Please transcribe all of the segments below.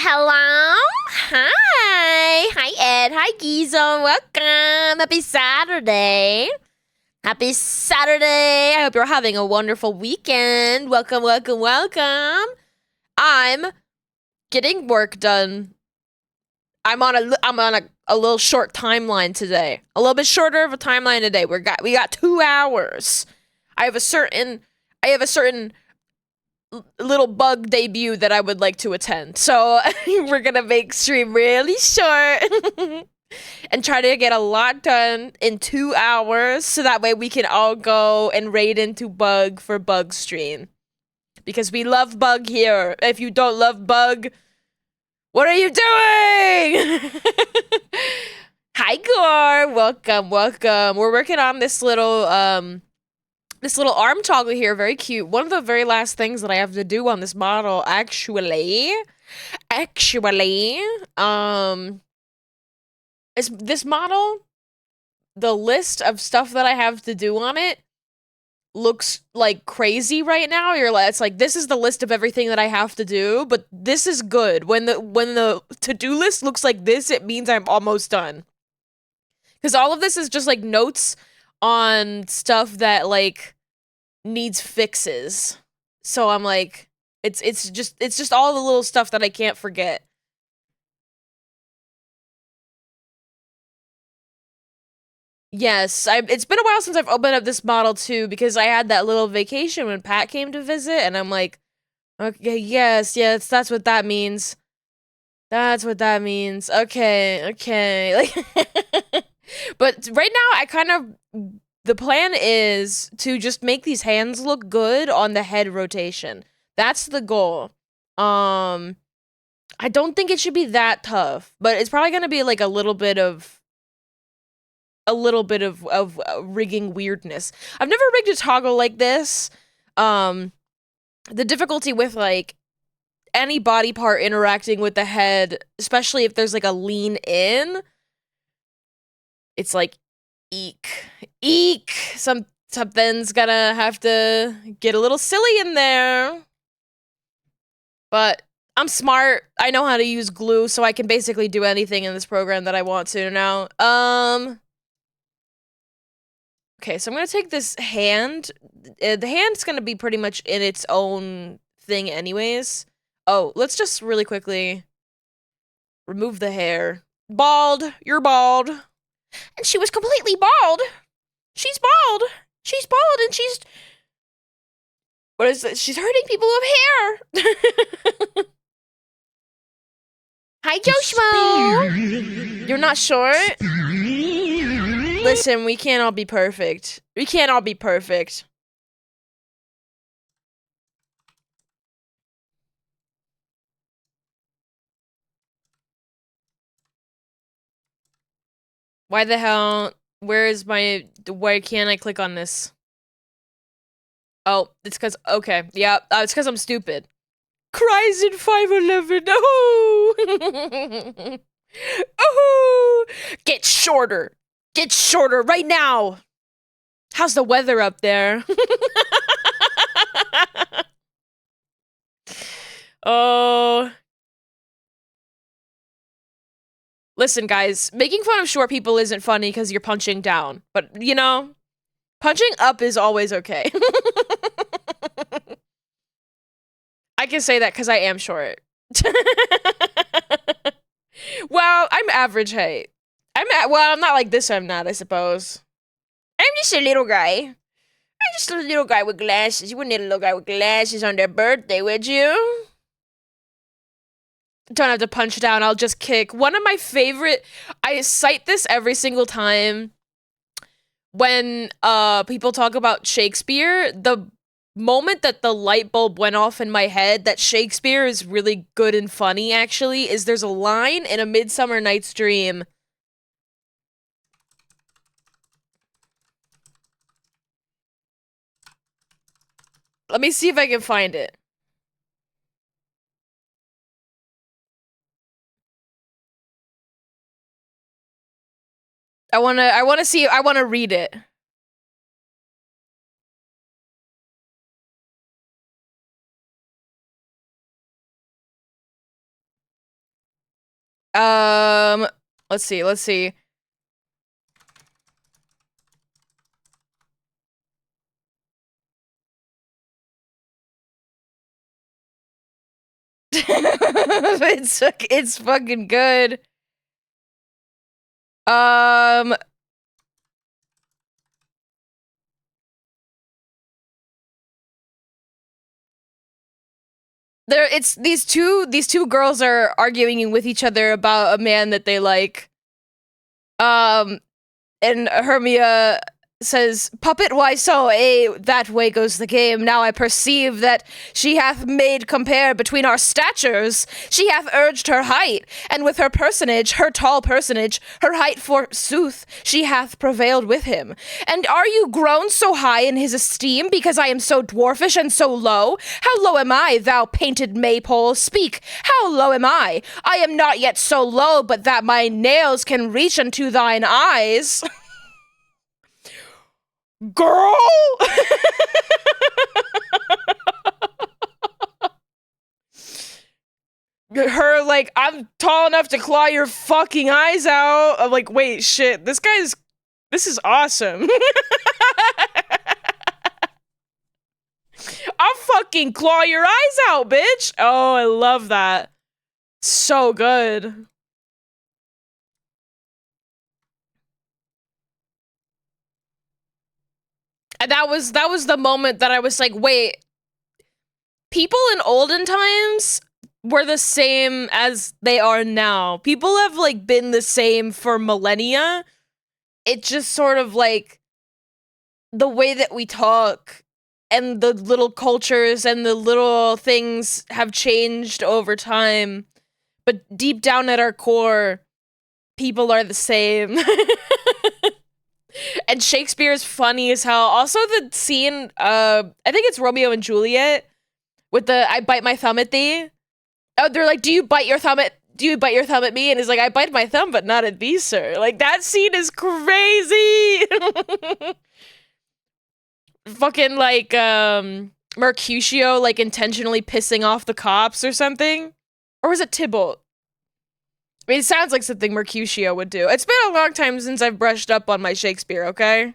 Hello? Hi. Hi, Ed. Hi, Gizo. Welcome. Happy Saturday. Happy Saturday. I hope you're having a wonderful weekend. Welcome, welcome, welcome. I'm getting work done. I'm on a little short timeline today. A little bit shorter of a timeline today. We got 2 hours. I have a certain little bug debut that I would like to attend. So we're gonna make stream really short and try to get a lot done in 2 hours so that way we can all go and raid into Bug for Bug stream. Because we love Bug here. If you don't love Bug, what are you doing? Hi Gore, welcome, welcome. We're working on this little arm toggle here, very cute. One of the very last things that I have to do on this model, actually, is this model, the list of stuff that I have to do on it looks like crazy right now. It's like, this is the list of everything that I have to do, but this is good. When the to-do list looks like this, it means I'm almost done. Because all of this is just like notes on stuff that like needs fixes. So I'm like, it's just all the little stuff that I can't forget. Yes, it's been a while since I've opened up this model too, because I had that little vacation when Pat came to visit, and I'm like, okay, yes, that's what that means. That's what that means. Okay. Like, but right now, the plan is to just make these hands look good on the head rotation. That's the goal. I don't think it should be that tough, but it's probably gonna be like a little bit of rigging weirdness. I've never rigged a toggle like this. The difficulty with like any body part interacting with the head, especially if there's like a lean in, it's like eek. Something's gonna have to get a little silly in there. But I'm smart. I know how to use glue, so I can basically do anything in this program that I want to now. Okay, so I'm gonna take this hand. The hand's gonna be pretty much in its own thing anyways. Oh, let's just really quickly remove the hair. Bald! You're bald! And she was completely bald! She's bald! She's bald and she's... What is it? She's hurting people with hair! Hi, Joshmo! You're not short? Listen, we can't all be perfect. We can't all be perfect. Why the hell? Why can't I click on this? Oh, it's because, okay, yeah, it's because I'm stupid. Cries in 511, oh! Oh! Get shorter! Get shorter right now! How's the weather up there? Oh. Listen, guys, making fun of short people isn't funny because you're punching down. But, you know, punching up is always okay. I can say that because I am short. Well, I'm average height. Well, I'm not like this, I'm not, I suppose. I'm just a little guy. I'm just a little guy with glasses. You wouldn't need a little guy with glasses on their birthday, would you? Don't have to punch down, I'll just kick. One of my favorite... I cite this every single time when people talk about Shakespeare. The moment that the light bulb went off in my head that Shakespeare is really good and funny, actually, is there's a line in A Midsummer Night's Dream. Let me see if I can find it. I wanna read it. Let's see, let's see. It's fucking good. Um, it's these two girls are arguing with each other about a man that they like. And Hermia says, "Puppet, why so? That way goes the game. Now I perceive that she hath made compare between our statures. She hath urged her height, and with her personage, her tall personage, her height forsooth, she hath prevailed with him. And are you grown so high in his esteem because I am so dwarfish and so low? How low am I, thou painted maypole? Speak, how low am I? I am not yet so low but that my nails can reach unto thine eyes." Girl! Her, like, "I'm tall enough to claw your fucking eyes out." I'm like, wait, shit, this is awesome. I'll fucking claw your eyes out, bitch. Oh, I love that. So good. And that was the moment that I was like, wait, people in olden times were the same as they are now. People have like been the same for millennia. It just sort of like the way that we talk and the little cultures and the little things have changed over time. But deep down at our core, people are the same. And Shakespeare is funny as hell. Also, the scene, I think it's Romeo and Juliet with the "I bite my thumb at thee." Oh, they're like, do you bite your thumb at me? And he's like, "I bite my thumb, but not at thee, sir." Like, that scene is crazy. Fucking like, Mercutio, like, intentionally pissing off the cops or something. Or was it Tybalt? I mean, it sounds like something Mercutio would do. It's been a long time since I've brushed up on my Shakespeare, okay?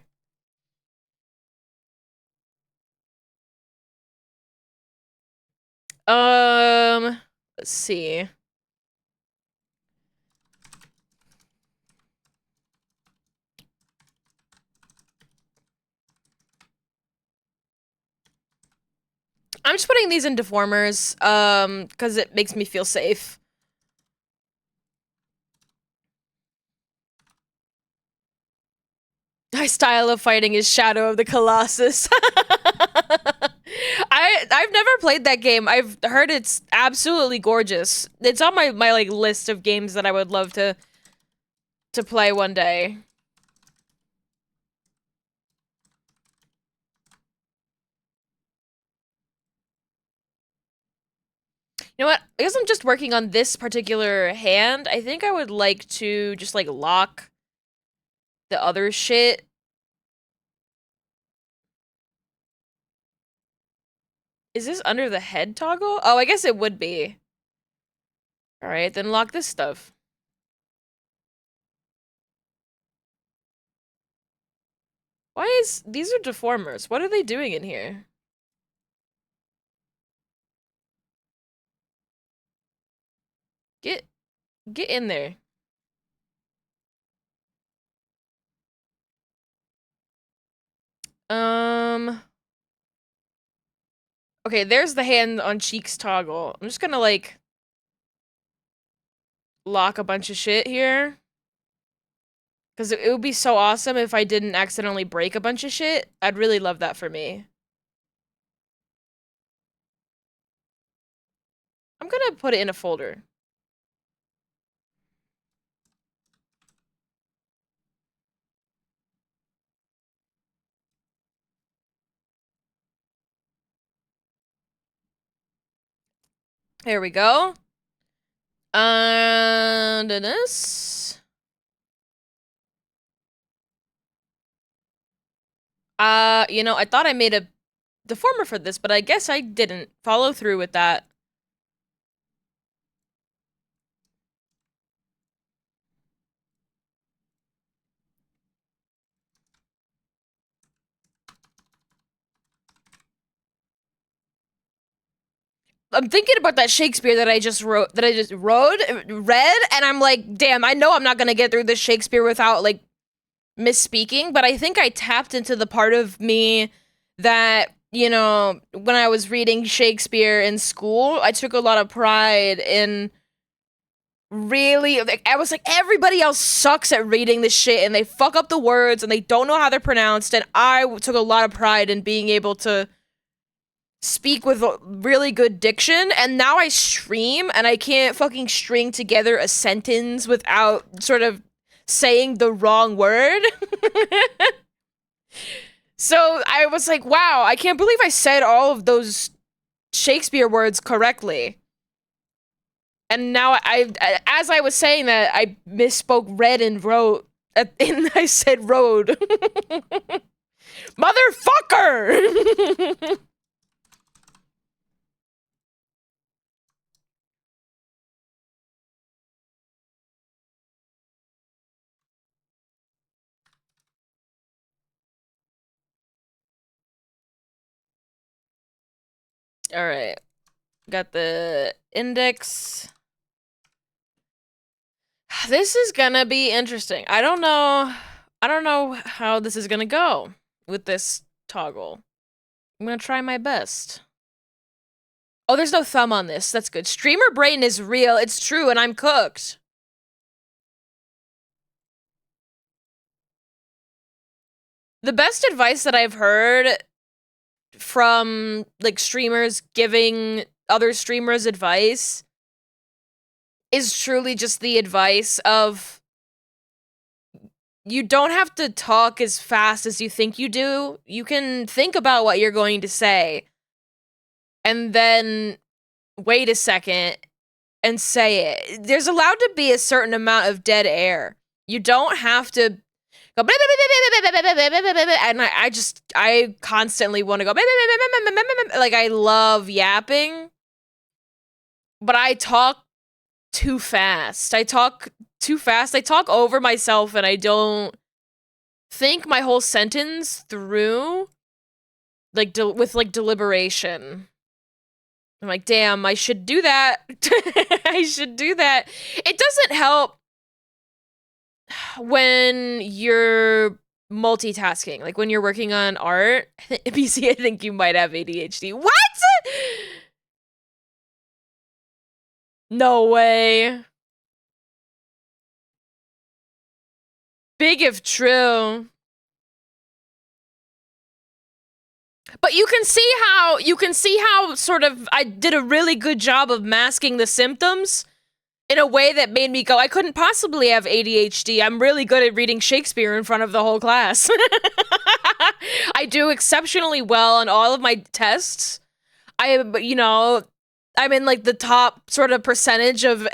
Let's see. I'm just putting these in deformers, because it makes me feel safe. My style of fighting is Shadow of the Colossus. I've never played that game. I've heard it's absolutely gorgeous. It's on my like list of games that I would love to play one day. You know what? I guess I'm just working on this particular hand. I think I would like to just like lock the other shit. Is this under the head toggle? Oh, I guess it would be. Alright, then lock this stuff. Why is... These are deformers. What are they doing in here? Get in there. Okay, there's the hand on cheeks toggle. I'm just gonna, like, lock a bunch of shit here. Because it would be so awesome if I didn't accidentally break a bunch of shit. I'd really love that for me. I'm gonna put it in a folder. There we go. And this. You know, I thought I made a deformer for this, but I guess I didn't follow through with that. I'm thinking about that Shakespeare that I just read, and I'm like, damn, I know I'm not gonna get through this Shakespeare without like misspeaking, but I think I tapped into the part of me that, you know, when I was reading Shakespeare in school, I took a lot of pride in really, like, I was like, everybody else sucks at reading this shit and they fuck up the words and they don't know how they're pronounced, and I took a lot of pride in being able to speak with really good diction, and now I stream and I can't fucking string together a sentence without sort of saying the wrong word. So I was like, wow, I can't believe I said all of those Shakespeare words correctly. And now as I was saying that, I misspoke read and wrote, and I said road. Motherfucker! All right. Got the index. This is gonna be interesting. I don't know how this is gonna go with this toggle. I'm gonna try my best. Oh, there's no thumb on this. That's good. Streamer brain is real. It's true, and I'm cooked. The best advice that I've heard from, like, streamers giving other streamers advice is truly just the advice of, you don't have to talk as fast as you think you do. You can think about what you're going to say, and then wait a second and say it. There's allowed to be a certain amount of dead air. You don't have to go, and I constantly want to go, like, I love yapping, but I talk too fast. I talk too fast. I talk over myself, and I don't think my whole sentence through, like, with, like, deliberation. I'm like, damn, I should do that. I should do that. It doesn't help when you're multitasking, like when you're working on art. BC, I think you might have ADHD. What? No way. Big if true. But you can see how sort of I did a really good job of masking the symptoms in a way that made me go, I couldn't possibly have ADHD. I'm really good at reading Shakespeare in front of the whole class. I do exceptionally well on all of my tests. You know, I'm in, like, the top sort of percentage of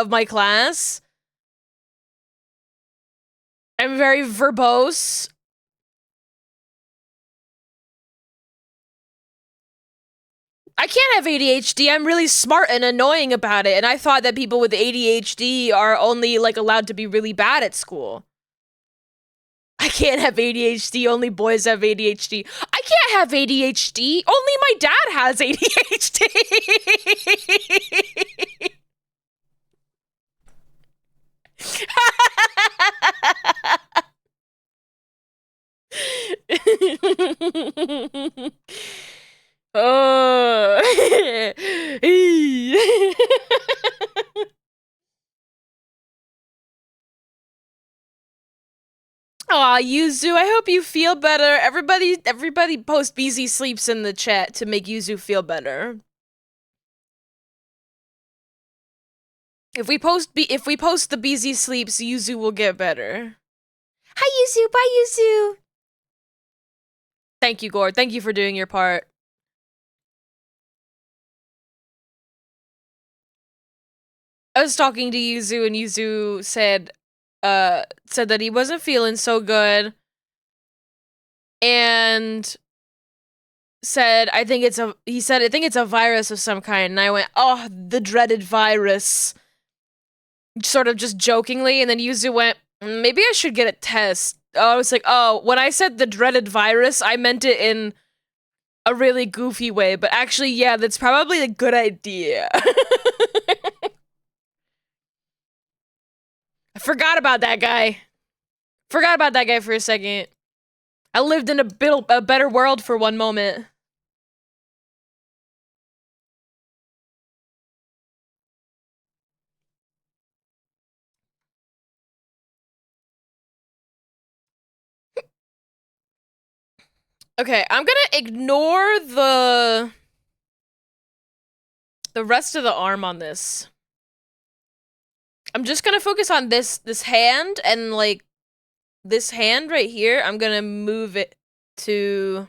my class. I'm very verbose. I can't have ADHD. I'm really smart and annoying about it, and I thought that people with ADHD are only, like, allowed to be really bad at school. I can't have ADHD. Only boys have ADHD. I can't have ADHD. Only my dad has ADHD. Oh. Aw, Yuzu, I hope you feel better. Everybody post BZ sleeps in the chat to make Yuzu feel better. If we post the BZ sleeps, Yuzu will get better. Hi, Yuzu. Bye, Yuzu. Thank you, Gord. Thank you for doing your part. I was talking to Yuzu, and Yuzu said that he wasn't feeling so good, and said, I think it's a virus of some kind, and I went, oh, the dreaded virus, sort of just jokingly, and then Yuzu went, maybe I should get a test. I was like, oh, when I said the dreaded virus, I meant it in a really goofy way, but actually, yeah, that's probably a good idea. I forgot about that guy. Forgot about that guy for a second. I lived in a better world for one moment. Okay, I'm gonna ignore the rest of the arm on this. I'm just gonna focus on this hand and like this hand right here. I'm gonna move it to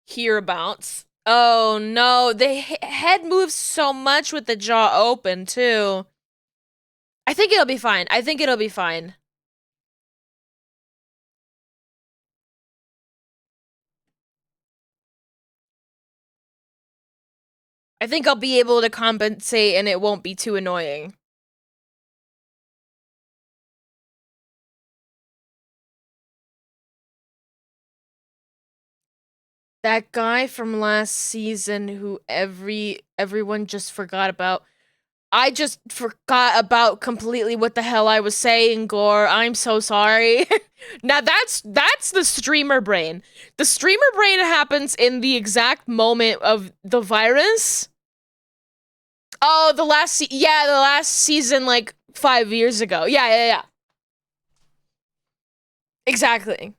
hereabouts. Oh no, the head moves so much with the jaw open too. I think it'll be fine. I think it'll be fine. I think I'll be able to compensate and it won't be too annoying. That guy from last season who everyone just forgot about. I just forgot about completely what the hell I was saying, Gore. I'm so sorry. Now that's the streamer brain. The streamer brain happens in the exact moment of the virus. Oh, the last season like 5 years ago. Yeah. Exactly.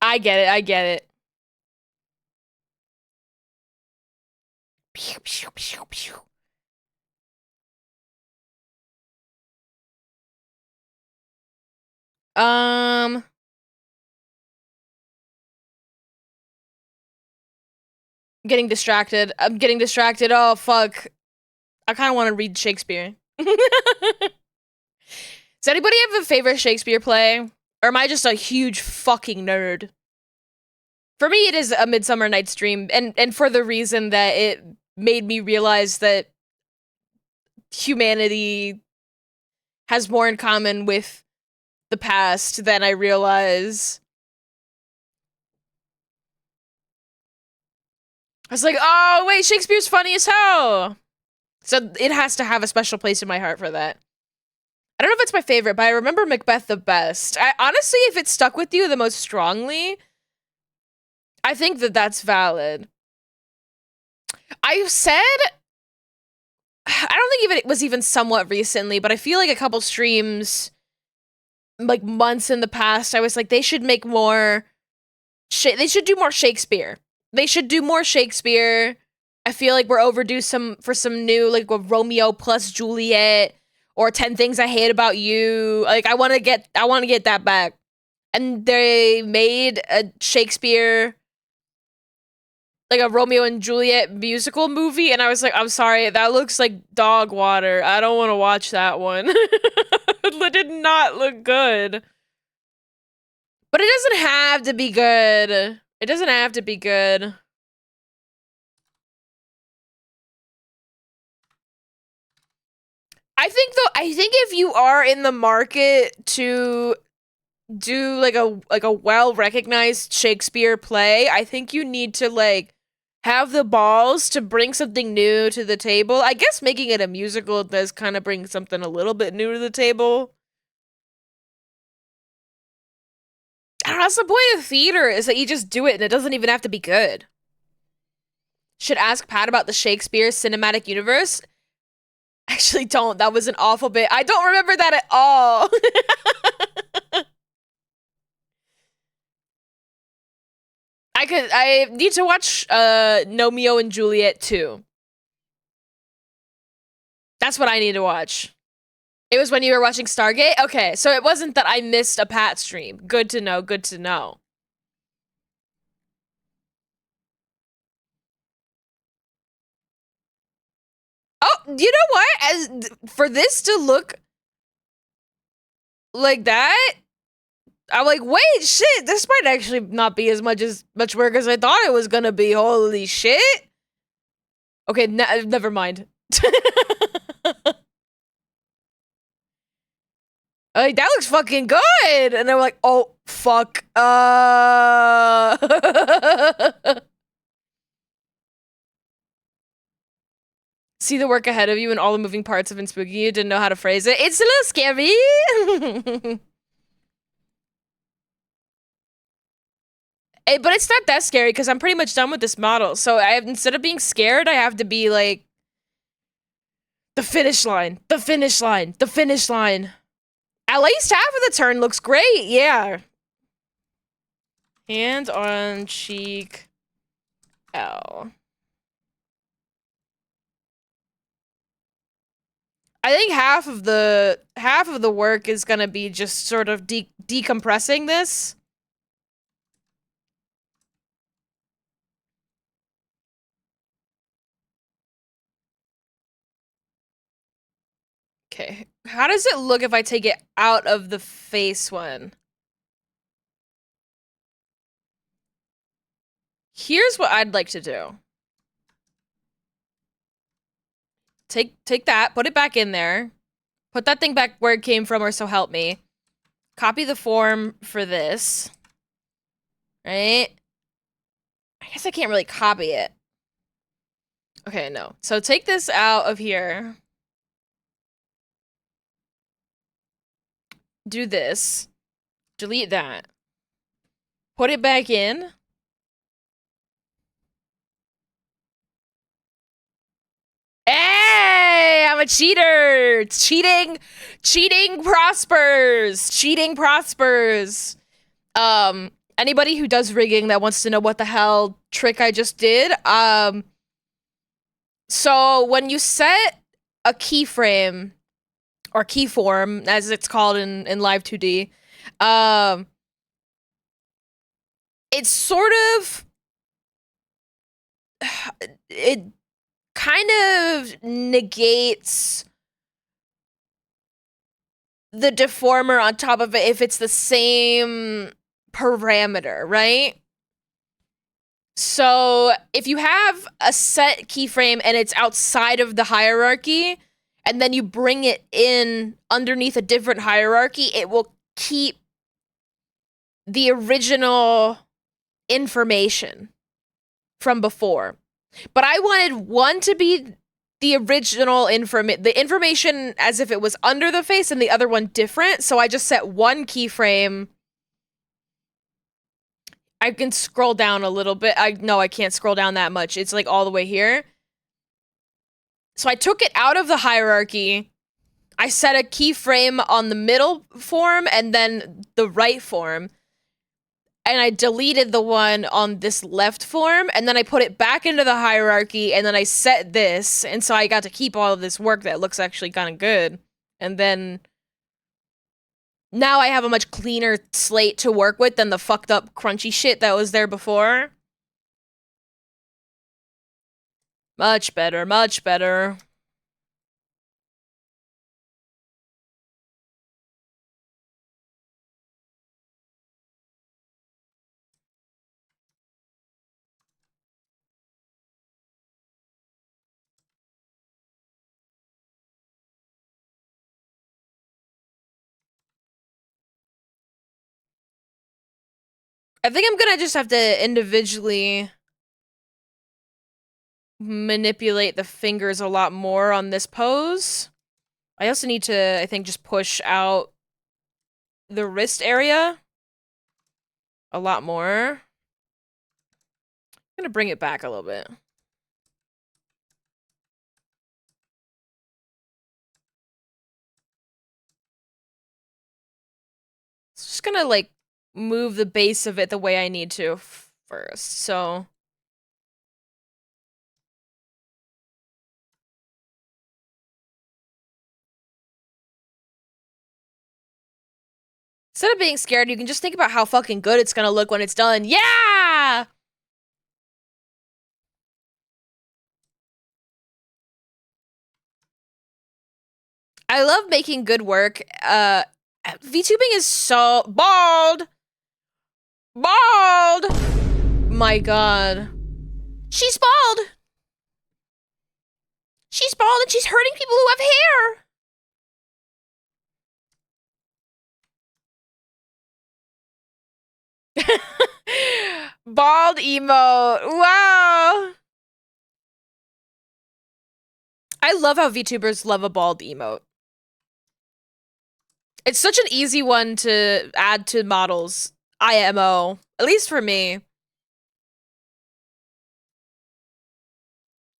I get it. Pew, pew, pew, pew. Getting distracted. I'm getting distracted. Oh, fuck. I kind of want to read Shakespeare. Does anybody have a favorite Shakespeare play? Or am I just a huge fucking nerd? For me, it is A Midsummer Night's Dream, and for the reason that it made me realize that humanity has more in common with the past than I realize. I was like, oh, wait, Shakespeare's funny as hell! So it has to have a special place in my heart for that. I don't know if it's my favorite, but I remember Macbeth the best. Honestly, if it stuck with you the most strongly, I think that that's valid. I've said, I don't think it was even somewhat recently, but I feel like a couple streams, like months in the past, I was like, they should make more, they should do more Shakespeare. They should do more Shakespeare. I feel like we're overdue for some new, like, Romeo plus Juliet, or 10 Things I Hate About You. Like, I want to get that back. And they made a Shakespeare, like a Romeo and Juliet musical movie, and I was like, I'm sorry, that looks like dog water. I don't want to watch that one. It did not look good. But it doesn't have to be good. It doesn't have to be good. I think if you are in the market to do like a well-recognized Shakespeare play, I think you need to like have the balls to bring something new to the table. I guess making it a musical does kind of bring something a little bit new to the table. I don't know, that's the point of theater, is that you just do it and it doesn't even have to be good. Should ask Pat about the Shakespeare cinematic universe. Actually, don't. That was an awful bit. I don't remember that at all. I need to watch Romeo and Juliet 2. That's what I need to watch. It was when you were watching Stargate? Okay, so it wasn't that I missed a Pat stream. Good to know, good to know. Oh, you know what? As for this to look like that, I'm like, wait, shit, this might actually not be as much work as I thought it was gonna be. Holy shit. Okay, never mind. Like, that looks fucking good. And they're like, oh, fuck. See the work ahead of you and all the moving parts have been spooky. You didn't know how to phrase it. It's a little scary. But it's not that scary because I'm pretty much done with this model. So instead of being scared, I have to be like, the finish line, the finish line, the finish line. At least half of the turn looks great, yeah. Hand on cheek L. I think half of the work is gonna be just sort of decompressing this. Okay, how does it look if I take it out of the face one? Here's what I'd like to do. Take that, put it back in there. Put that thing back where it came from, or so help me. Copy the form for this. Right? I guess I can't really copy it. Okay, no. So take this out of here. Do this. Delete that. Put it back in. Hey, I'm a cheater. Cheating prospers. Cheating prospers. Anybody who does rigging that wants to know what the hell trick I just did, so when you set a keyframe or keyform, as it's called in Live 2D, it's sort of, it kind of negates the deformer on top of it if it's the same parameter, right? So if you have a set keyframe and it's outside of the hierarchy, and then you bring it in underneath a different hierarchy, it will keep the original information from before. But I wanted one to be the original the information as if it was under the face, and the other one different. So I just set one keyframe. I can scroll down a little bit. No, I can't scroll down that much. It's like all the way here. So I took it out of the hierarchy. I set a keyframe on the middle form and then the right form. And I deleted the one on this left form, and then I put it back into the hierarchy, and then I set this, and so I got to keep all of this work that looks actually kind of good. And then now I have a much cleaner slate to work with than the fucked up crunchy shit that was there before. Much better, much better. I think I'm gonna just have to individually manipulate the fingers a lot more on this pose. I also need to, I think, just push out the wrist area a lot more. I'm gonna bring it back a little bit. Just gonna, like, move the base of it the way I need to first, so... Instead of being scared, you can just think about how fucking good it's gonna look when it's done. Yeah! I love making good work. VTubing is so... Bald! Bald! My god. She's bald! She's bald and she's hurting people who have hair! Bald emote. Wow. I love how VTubers love a bald emote. It's such an easy one to add to models. IMO. At least for me.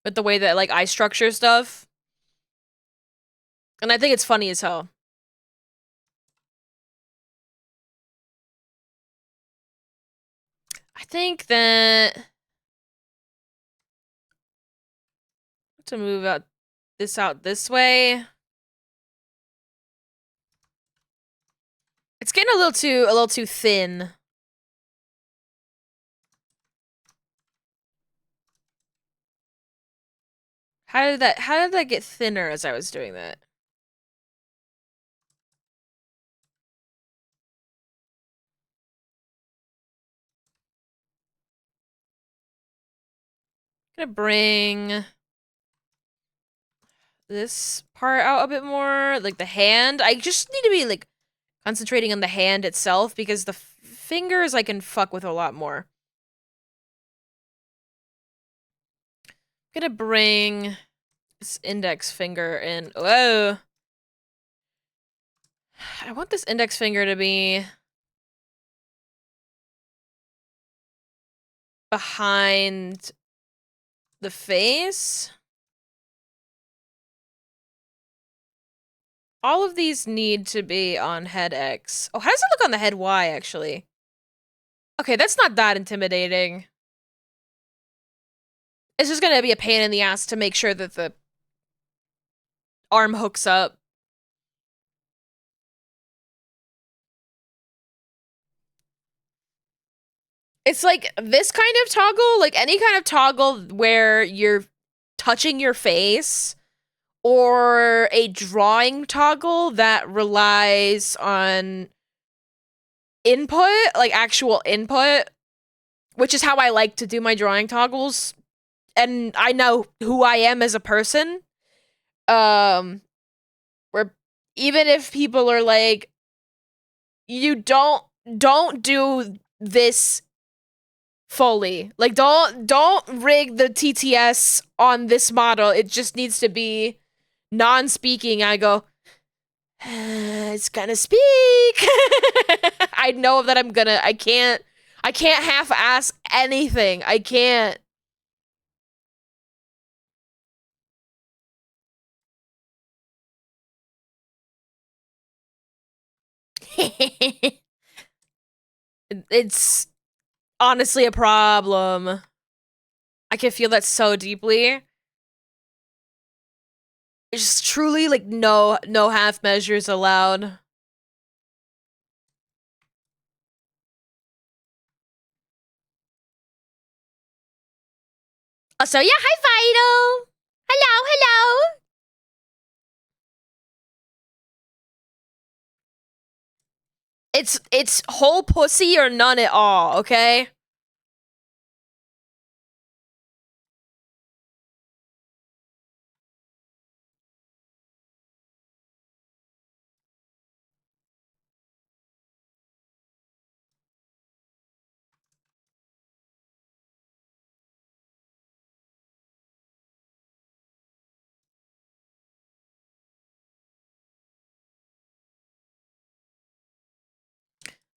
With the way that, like, I structure stuff. And I think it's funny as hell. I think that... to move out this way. It's getting a little too thin. How did that get thinner as I was doing that? Gonna bring this part out a bit more, like the hand. I just need to be like concentrating on the hand itself because the fingers I can fuck with a lot more. Gonna bring this index finger in. Whoa. I want this index finger to be behind the face. All of these need to be on head X. Oh, how does it look on the head Y, actually? Okay, that's not that intimidating. It's just gonna be a pain in the ass to make sure that the arm hooks up. It's like this kind of toggle, like any kind of toggle where you're touching your face, or a drawing toggle that relies on input, like actual input, which is how I like to do my drawing toggles. And I know who I am as a person. Where even if people are like, you don't do this fully. Like, don't rig the TTS on this model. It just needs to be non-speaking. I go, it's gonna speak. I know that I can't half-ass anything. I can't. It's honestly a problem. I can feel that so deeply. It's just truly like no half measures allowed. So yeah, hi Vital. Hello. It's whole pussy or none at all, okay?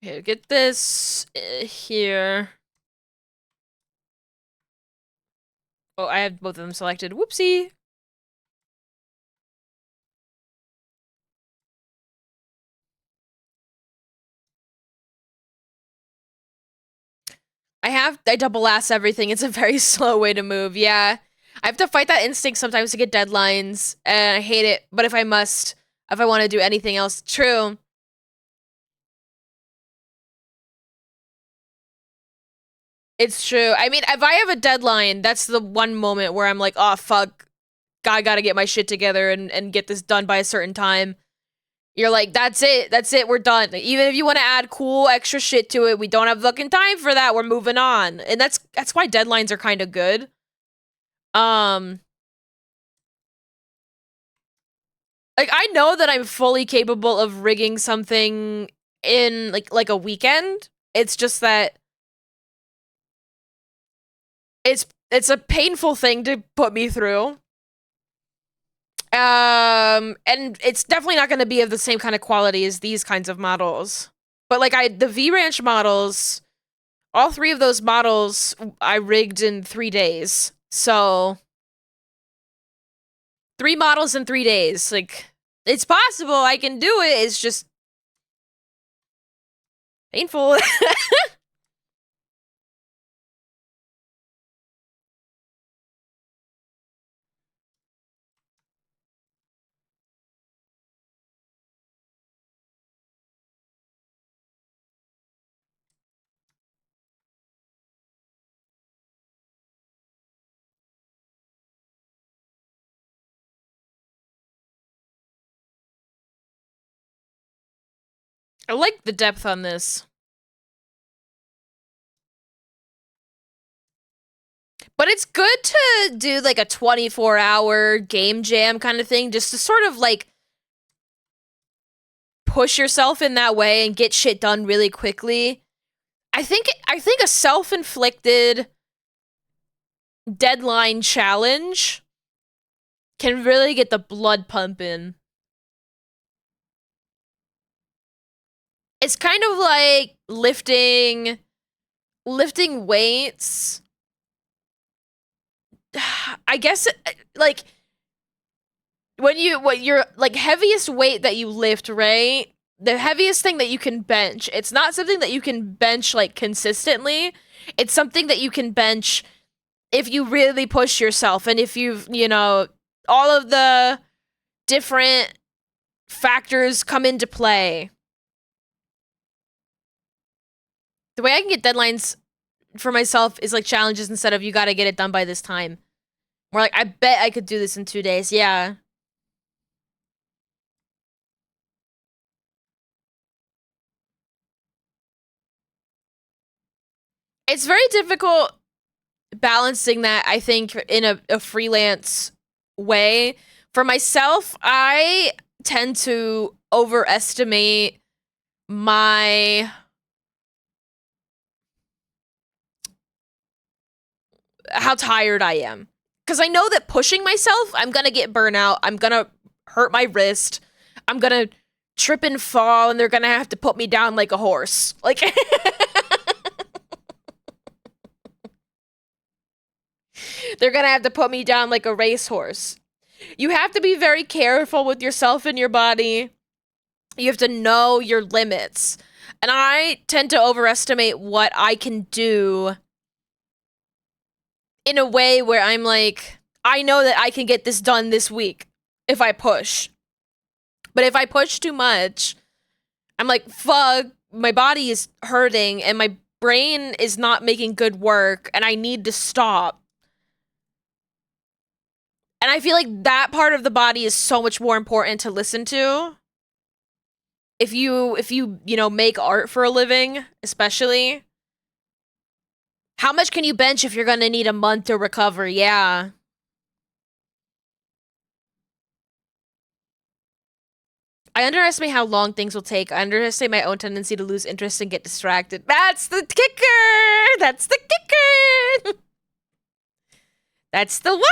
Okay, get this here. Oh, I have both of them selected. Whoopsie. I double ass everything. It's a very slow way to move. Yeah. I have to fight that instinct sometimes to get deadlines, and I hate it. But if I must, if I want to do anything else, true. It's true. I mean, if I have a deadline, that's the one moment where I'm like, oh, fuck. I gotta get my shit together and get this done by a certain time. You're like, that's it, we're done. Even if you want to add cool extra shit to it, we don't have fucking time for that, we're moving on. And that's why deadlines are kind of good. Like, I know that I'm fully capable of rigging something in, like a weekend. It's just that it's a painful thing to put me through. And it's definitely not going to be of the same kind of quality as these kinds of models. But like the V-Ranch models, all 3 of those models I rigged in 3 days. So 3 models in 3 days. Like, it's possible I can do it. It's just painful. I like the depth on this. But it's good to do like a 24-hour game jam kind of thing, just to sort of like push yourself in that way and get shit done really quickly. I think a self-inflicted deadline challenge can really get the blood pumping. It's kind of like lifting weights. I guess like what your like heaviest weight that you lift, right? The heaviest thing that you can bench. It's not something that you can bench like consistently. It's something that you can bench if you really push yourself and if you've, all of the different factors come into play. The way I can get deadlines for myself is like challenges instead of you gotta get it done by this time. More like, I bet I could do this in 2 days. Yeah. It's very difficult balancing that, I think, in a freelance way. For myself, I tend to overestimate my how tired I am. Because I know that pushing myself, I'm gonna get burnout. I'm gonna hurt my wrist. I'm gonna trip and fall, and they're gonna have to put me down like a horse. Like, they're gonna have to put me down like a racehorse. You have to be very careful with yourself and your body. You have to know your limits. And I tend to overestimate what I can do in a way where I'm like, I know that I can get this done this week if I push. But if I push too much, I'm like, fuck, my body is hurting and my brain is not making good work and I need to stop. And I feel like that part of the body is so much more important to listen to. If you make art for a living, especially. How much can you bench if you're gonna need a month to recover? Yeah. I underestimate how long things will take. I underestimate my own tendency to lose interest and get distracted. That's the kicker! That's the kicker! That's the one!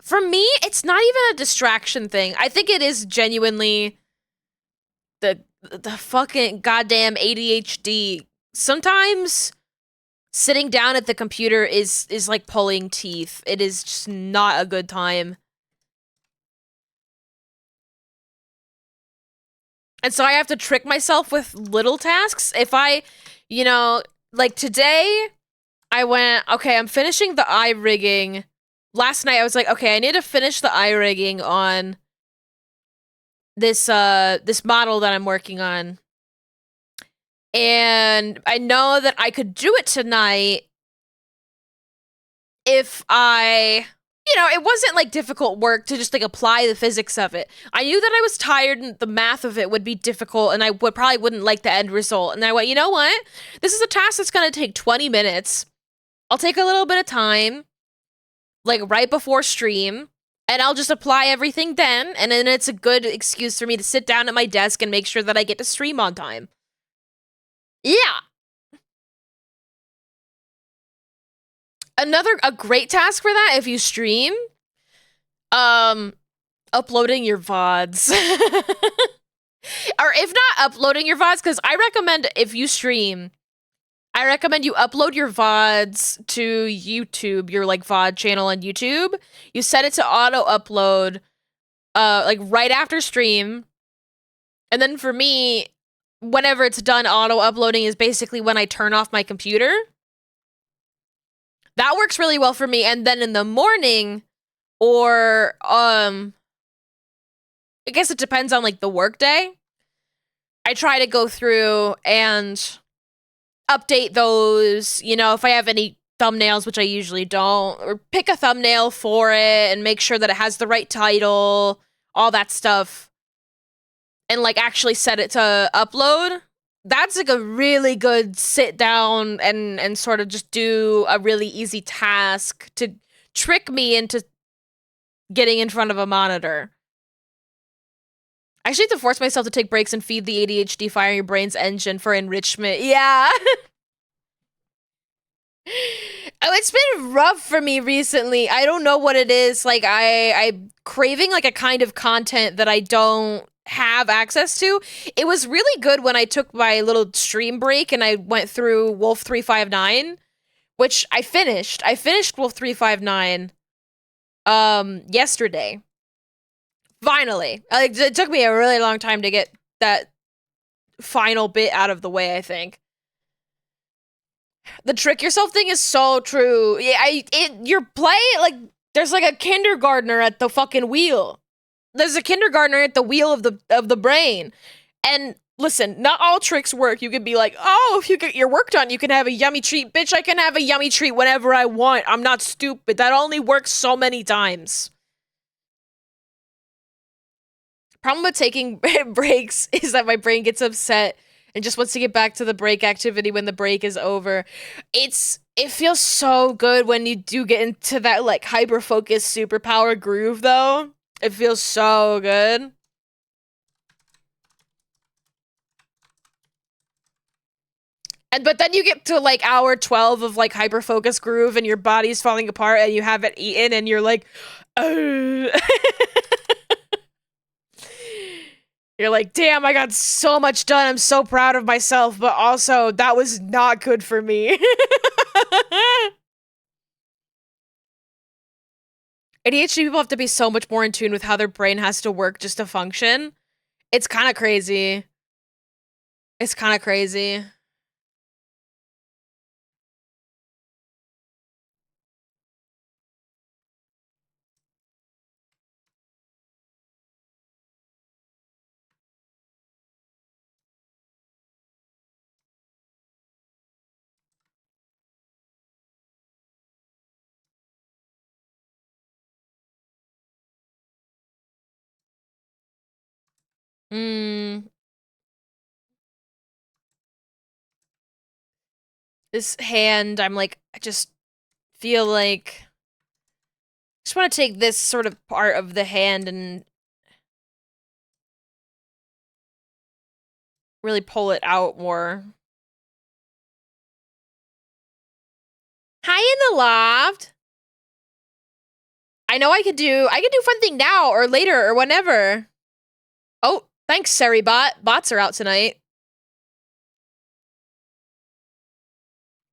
For me, it's not even a distraction thing. I think it is genuinely the fucking goddamn ADHD. Sometimes sitting down at the computer is like pulling teeth. It is just not a good time. And so I have to trick myself with little tasks. If I, like today, I went, okay, I'm finishing the eye rigging. Last night I was like, okay, I need to finish the eye rigging on this model that I'm working on. And I know that I could do it tonight if it wasn't like difficult work to just like apply the physics of it. I knew that I was tired and the math of it would be difficult and I probably wouldn't like the end result. And I went, you know what? This is a task that's gonna take 20 minutes. I'll take a little bit of time, like right before stream. And I'll just apply everything then, and then it's a good excuse for me to sit down at my desk and make sure that I get to stream on time. Yeah. A great task for that, if you stream, uploading your VODs. Or if not uploading your VODs, because I recommend if you stream, I recommend you upload your VODs to YouTube, your like VOD channel on YouTube. You set it to auto upload, like right after stream. And then for me, whenever it's done, auto uploading is basically when I turn off my computer. That works really well for me. And then in the morning, or I guess it depends on like the work day, I try to go through and update those, you know, if I have any thumbnails, which I usually don't, or pick a thumbnail for it and make sure that it has the right title, all that stuff, and like actually set it to upload. That's like a really good sit down and sort of just do a really easy task to trick me into getting in front of a monitor. I actually have to force myself to take breaks and feed the ADHD fire in your brain's engine for enrichment. Yeah. Oh, it's been rough for me recently. I don't know what it is. Like, I'm craving like a kind of content that I don't have access to. It was really good when I took my little stream break and I went through Wolf 359, which I finished. I finished Wolf 359 yesterday. Finally. Like, it took me a really long time to get that final bit out of the way, I think. The trick yourself thing is so true. Yeah, you're playing like there's like a kindergartner at the fucking wheel. There's a kindergartner at the wheel of the brain. And listen, not all tricks work. You could be like, oh, if you get your work done, you can have a yummy treat. Bitch, I can have a yummy treat whenever I want. I'm not stupid. That only works so many times. Problem with taking breaks is that my brain gets upset and just wants to get back to the break activity when the break is over. It feels so good when you do get into that like hyper focused superpower groove though. It feels so good. But then you get to like hour 12 of like hyper focus groove and your body's falling apart and you haven't eaten and you're like, oh. You're like, damn, I got so much done. I'm so proud of myself, but also that was not good for me. ADHD people have to be so much more in tune with how their brain has to work just to function. It's kind of crazy. It's kind of crazy. This hand, I'm like, I just feel like I just want to take this sort of part of the hand and really pull it out more. Hi in the loft. I know I could do fun thing now or later or whenever. Oh, thanks, Seribot. Bots are out tonight.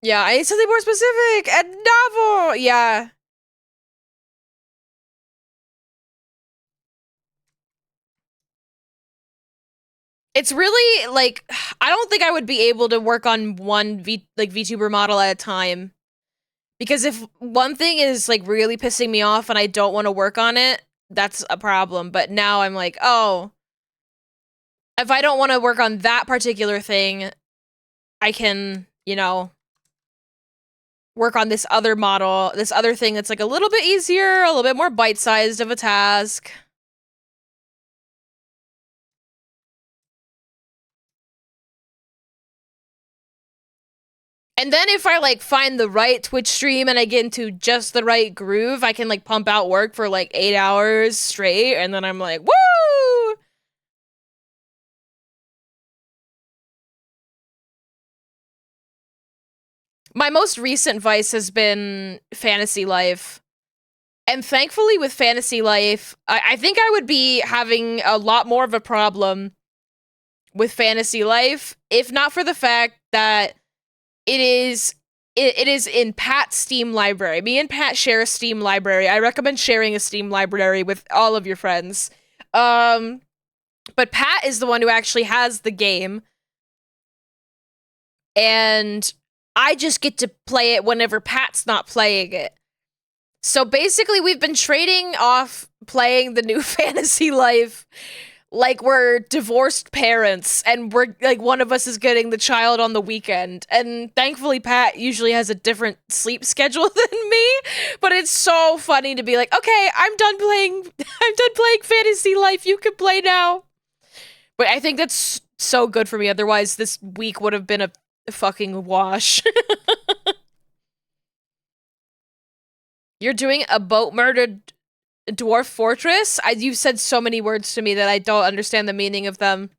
Yeah, I need something more specific and novel. Yeah. It's really like I don't think I would be able to work on one VTuber model at a time. Because if one thing is like really pissing me off and I don't want to work on it, that's a problem. But now I'm like, oh, if I don't want to work on that particular thing, I can, you know, work on this other model, this other thing that's like a little bit easier, a little bit more bite-sized of a task. And then if I like find the right Twitch stream and I get into just the right groove, I can like pump out work for like 8 hours straight, and then I'm like, woo! My most recent vice has been Fantasy Life. And thankfully with Fantasy Life, I think I would be having a lot more of a problem with Fantasy Life if not for the fact that it is in Pat's Steam library. Me and Pat share a Steam library. I recommend sharing a Steam library with all of your friends. But Pat is the one who actually has the game, and I just get to play it whenever Pat's not playing it. So basically, we've been trading off playing the new Fantasy Life like we're divorced parents and we're like one of us is getting the child on the weekend. And thankfully Pat usually has a different sleep schedule than me, but it's so funny to be like, okay, I'm done playing Fantasy Life, you can play now. But I think that's so good for me, otherwise this week would have been a fucking wash. You're doing a boat murdered dwarf fortress? You've said so many words to me that I don't understand the meaning of them.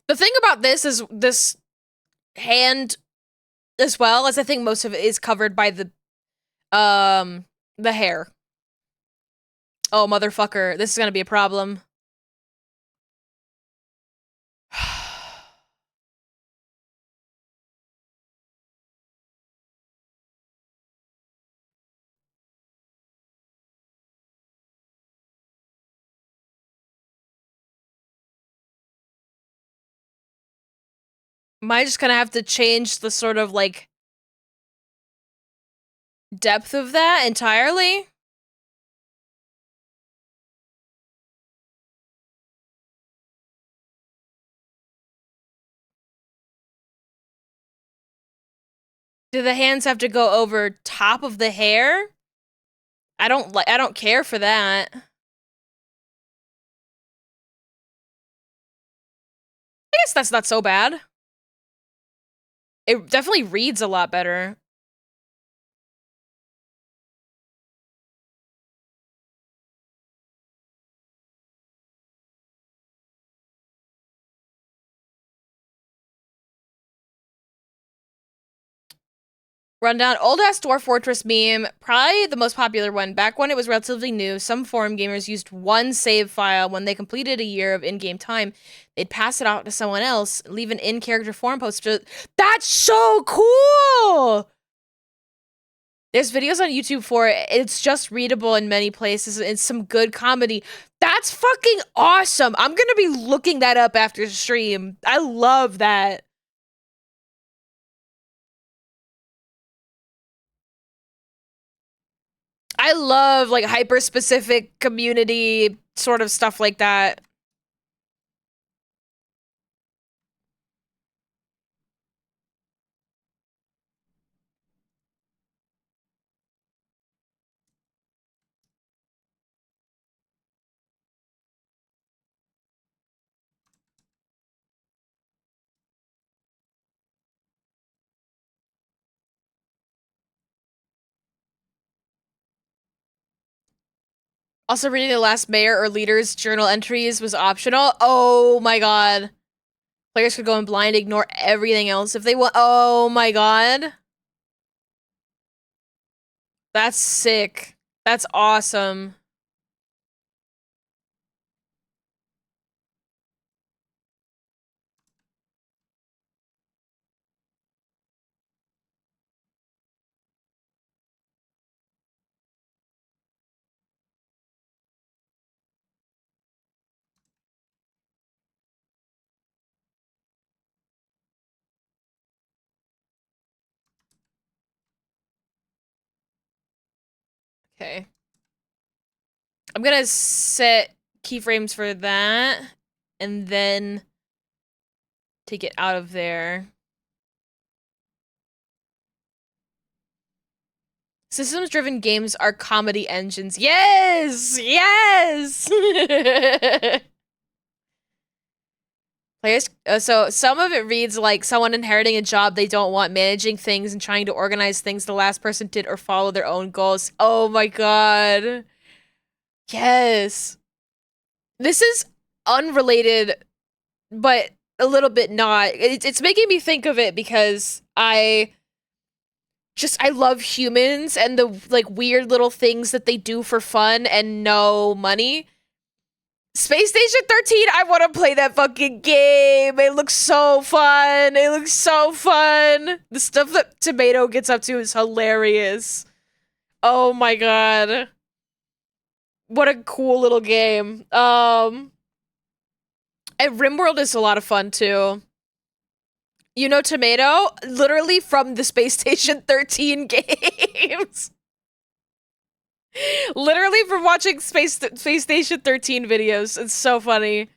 The thing about this is this hand, as well as I think most of it is covered by the hair. Oh, motherfucker, this is gonna be a problem. Am I just gonna have to change the sort of, like, depth of that entirely? Do the hands have to go over top of the hair? I don't care for that. I guess that's not so bad. It definitely reads a lot better. Rundown, old ass Dwarf Fortress meme, probably the most popular one. Back when it was relatively new, some forum gamers used one save file when they completed a year of in-game time. They'd pass it out to someone else, leave an in-character forum post. That's so cool! There's videos on YouTube for it. It's just readable in many places. It's some good comedy. That's fucking awesome. I'm gonna be looking that up after stream. I love that. I love like hyper specific community sort of stuff like that. Also, reading the last mayor or leader's journal entries was optional. Oh my god. Players could go in blind, ignore everything else if they want. Oh my god. That's sick. That's awesome. Okay. I'm gonna set keyframes for that, and then take it out of there. Systems-driven games are comedy engines. Yes! Yes! Players, so some of it reads like someone inheriting a job they don't want, managing things and trying to organize things the last person did or follow their own goals. Oh my god. Yes. This is unrelated, but a little bit not. It's making me think of it because I love humans and the like weird little things that they do for fun and no money. Space Station 13, I want to play that fucking game. It looks so fun. It looks so fun. The stuff that Tomato gets up to is hilarious. Oh my god. What a cool little game. And RimWorld is a lot of fun too. You know Tomato? Literally from the Space Station 13 games. Literally from watching Space Station 13 videos. It's so funny.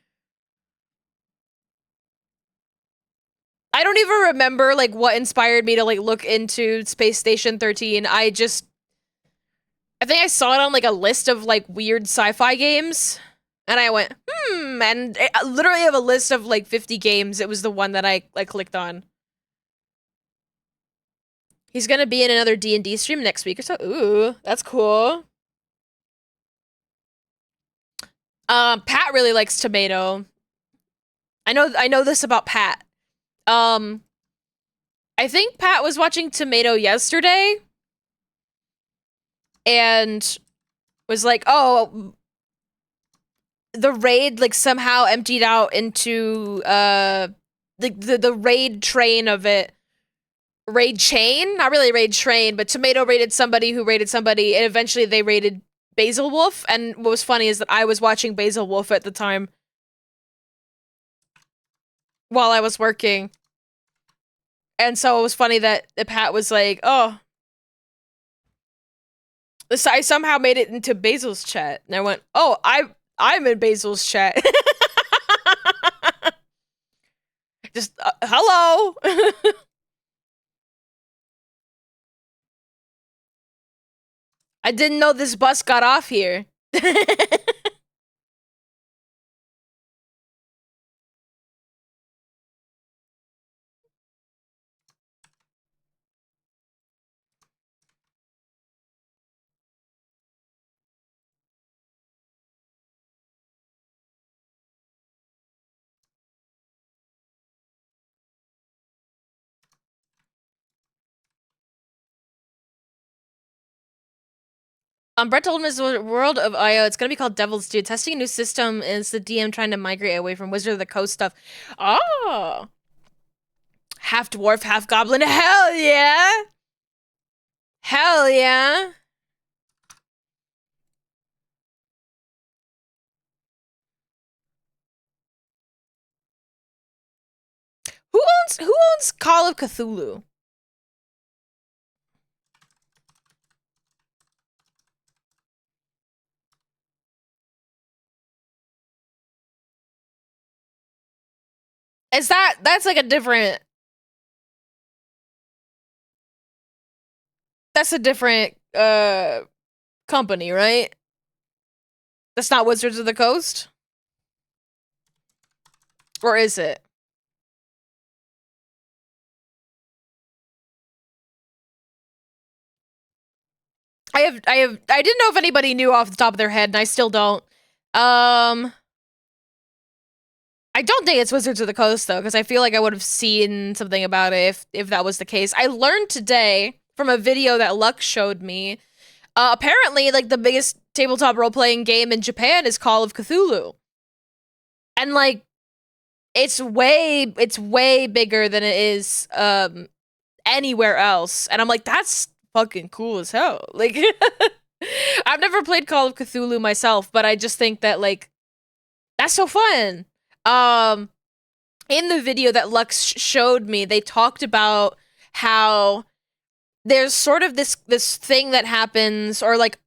I don't even remember like what inspired me to like look into Space Station 13. I think I saw it on like a list of like weird sci-fi games. And I went, and I literally have a list of like 50 games. It was the one that I clicked on. He's gonna be in another D&D stream next week or so. Ooh, that's cool. Pat really likes Tomato. I know this about Pat. I think Pat was watching Tomato yesterday and was like, oh, the raid like somehow emptied out into the raid train of it. Raid chain? Not really raid train, but Tomato raided somebody who raided somebody, and eventually they raided Basil Wolf. And what was funny is that I was watching Basil Wolf at the time while I was working. And so it was funny that Pat was like, oh, I somehow made it into Basil's chat. And I went, oh, I'm in Basil's chat. Just, hello. I didn't know this bus got off here. Brett told him his World of IO. It's gonna be called Devil's Due. Testing a new system is the DM trying to migrate away from Wizard of the Coast stuff. Oh. Half dwarf, half goblin. Hell yeah! Hell yeah! Who owns Call of Cthulhu? Is that's like a different... That's a different, company, right? That's not Wizards of the Coast? Or is it? I didn't know if anybody knew off the top of their head, and I still don't. I don't think it's Wizards of the Coast, though, because I feel like I would have seen something about it if that was the case. I learned today from a video that Lux showed me, apparently, like, the biggest tabletop role-playing game in Japan is Call of Cthulhu. And, like, it's way bigger than it is, anywhere else. And I'm like, that's fucking cool as hell. Like, I've never played Call of Cthulhu myself, but I just think that, like, that's so fun. In the video that Lux showed me, they talked about how there's sort of this thing that happens, or like,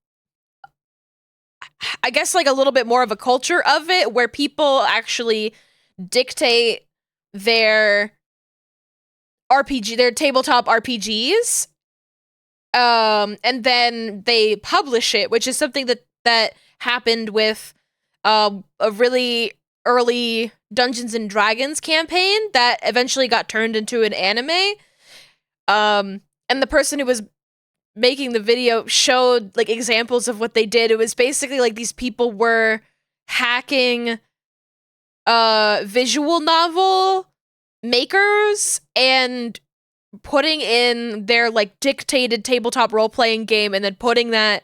I guess like a little bit more of a culture of it, where people actually dictate their tabletop RPGs, And then they publish it, which is something that happened with a really early Dungeons and Dragons campaign that eventually got turned into an anime. And the person who was making the video showed like examples of what they did. It was basically like these people were hacking visual novel makers and putting in their like dictated tabletop role-playing game and then putting that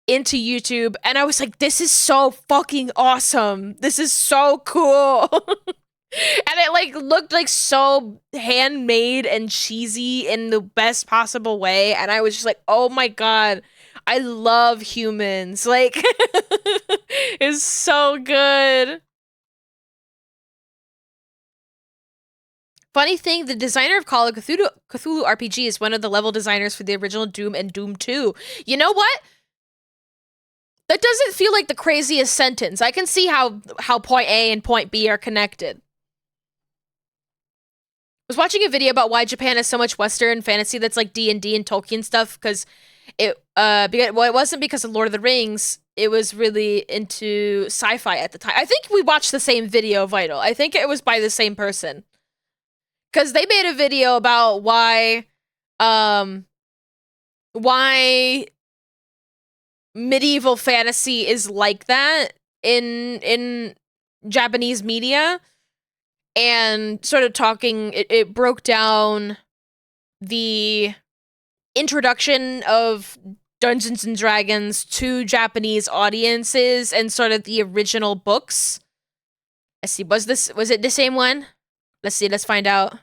into YouTube, and I was like, this is so fucking awesome. This is so cool. And it like looked like so handmade and cheesy in the best possible way, and I was just like, oh my god, I love humans. Like it's so good. Funny thing, the designer of Call of Cthulhu RPG is one of the level designers for the original Doom and Doom 2. You know what? That doesn't feel like the craziest sentence. I can see how point A and point B are connected. I was watching a video about why Japan has so much Western fantasy that's like D&D and Tolkien stuff, because it wasn't because of Lord of the Rings. It was really into sci-fi at the time. I think we watched the same video, Vital. I think it was by the same person. Because they made a video about why medieval fantasy is like that in Japanese media, and sort of talking, it broke down the introduction of Dungeons and Dragons to Japanese audiences and sort of the original books. Let's see, was it the same one? Let's see, let's find out.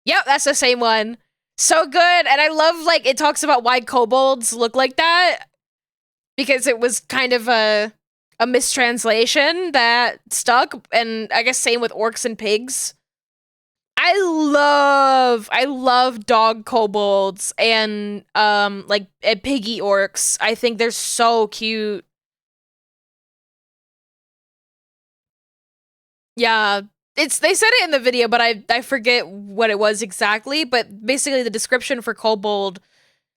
Yep, that's the same one. So good, and I love, like, it talks about why kobolds look like that, because it was kind of a mistranslation that stuck, and I guess same with orcs and pigs. I love dog kobolds and like piggy orcs. I think they're so cute. Yeah, they said it in the video, but I forget what it was exactly, but basically the description for kobold,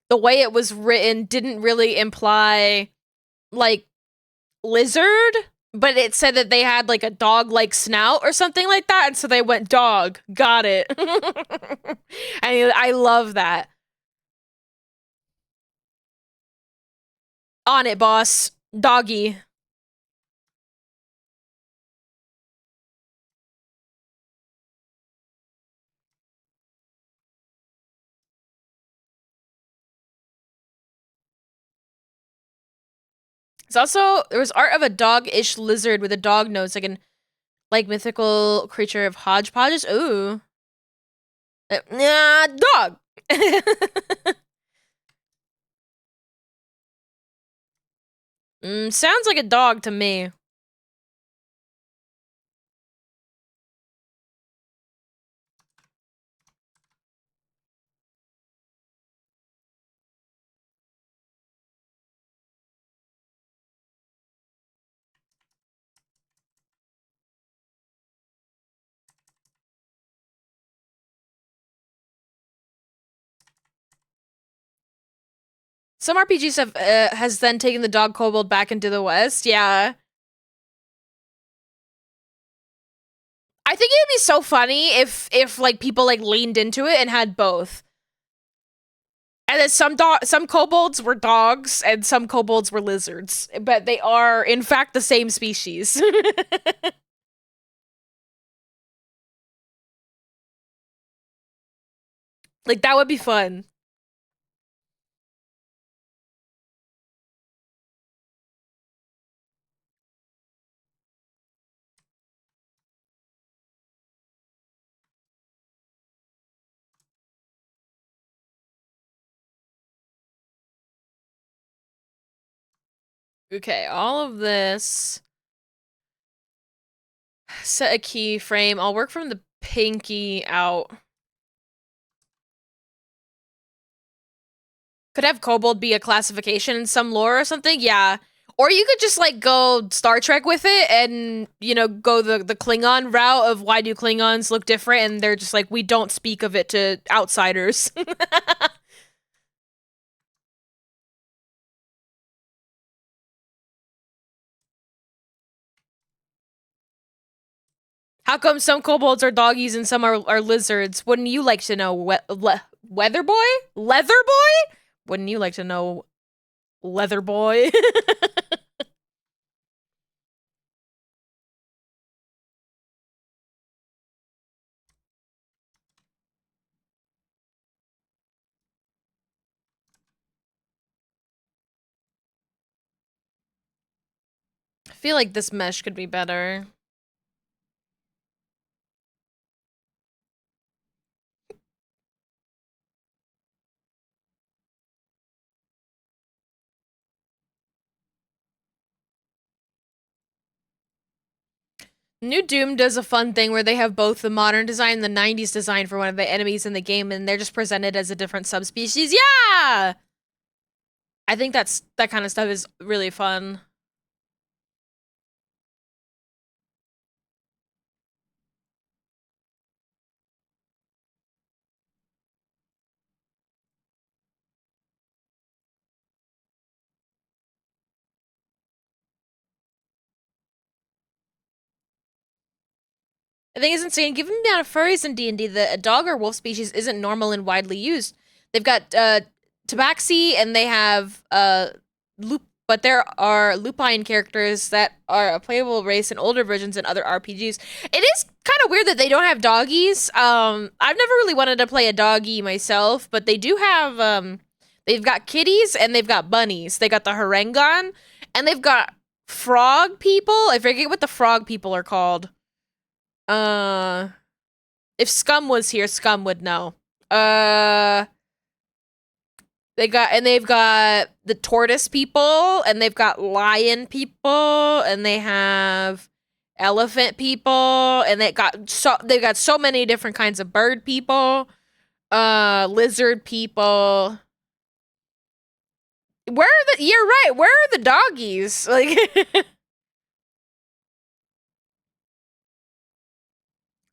the way it was written didn't really imply like lizard, but it said that they had like a dog-like snout or something like that, and so they went dog. Got it. I love that. On it, boss. Doggy. There was art of a dog-ish lizard with a dog nose, like mythical creature of hodgepodges. Ooh. Dog. Sounds like a dog to me. Some RPGs has then taken the dog kobold back into the West. Yeah. I think it'd be so funny if like people like leaned into it and had both. And then some kobolds were dogs and some kobolds were lizards, but they are in fact the same species. Like that would be fun. Okay, all of this. Set a keyframe. I'll work from the pinky out. Could have kobold be a classification in some lore or something? Yeah. Or you could just like go Star Trek with it and, you know, go the Klingon route of why do Klingons look different, and they're just like, we don't speak of it to outsiders. How come some kobolds are doggies and some are lizards? Wouldn't you like to know, Weather Boy? Leather Boy? Wouldn't you like to know, Leather Boy? I feel like this mesh could be better. New Doom does a fun thing where they have both the modern design and the 90s design for one of the enemies in the game, and they're just presented as a different subspecies. Yeah! I think that kind of stuff is really fun. I think it's insane. Given the amount of furries in D&D, the dog or wolf species isn't normal and widely used. They've got tabaxi and they have but there are lupine characters that are a playable race in older versions and other RPGs. It is kind of weird that they don't have doggies. I've never really wanted to play a doggy myself, but they do have they've got kitties and they've got bunnies. They got the Harengon and they've got frog people. I forget what the frog people are called. Uh, if Scum was here, Scum would know. They've got the tortoise people, and they've got lion people, and they have elephant people, and they've got so many different kinds of bird people, lizard people. You're right, where are the doggies? Like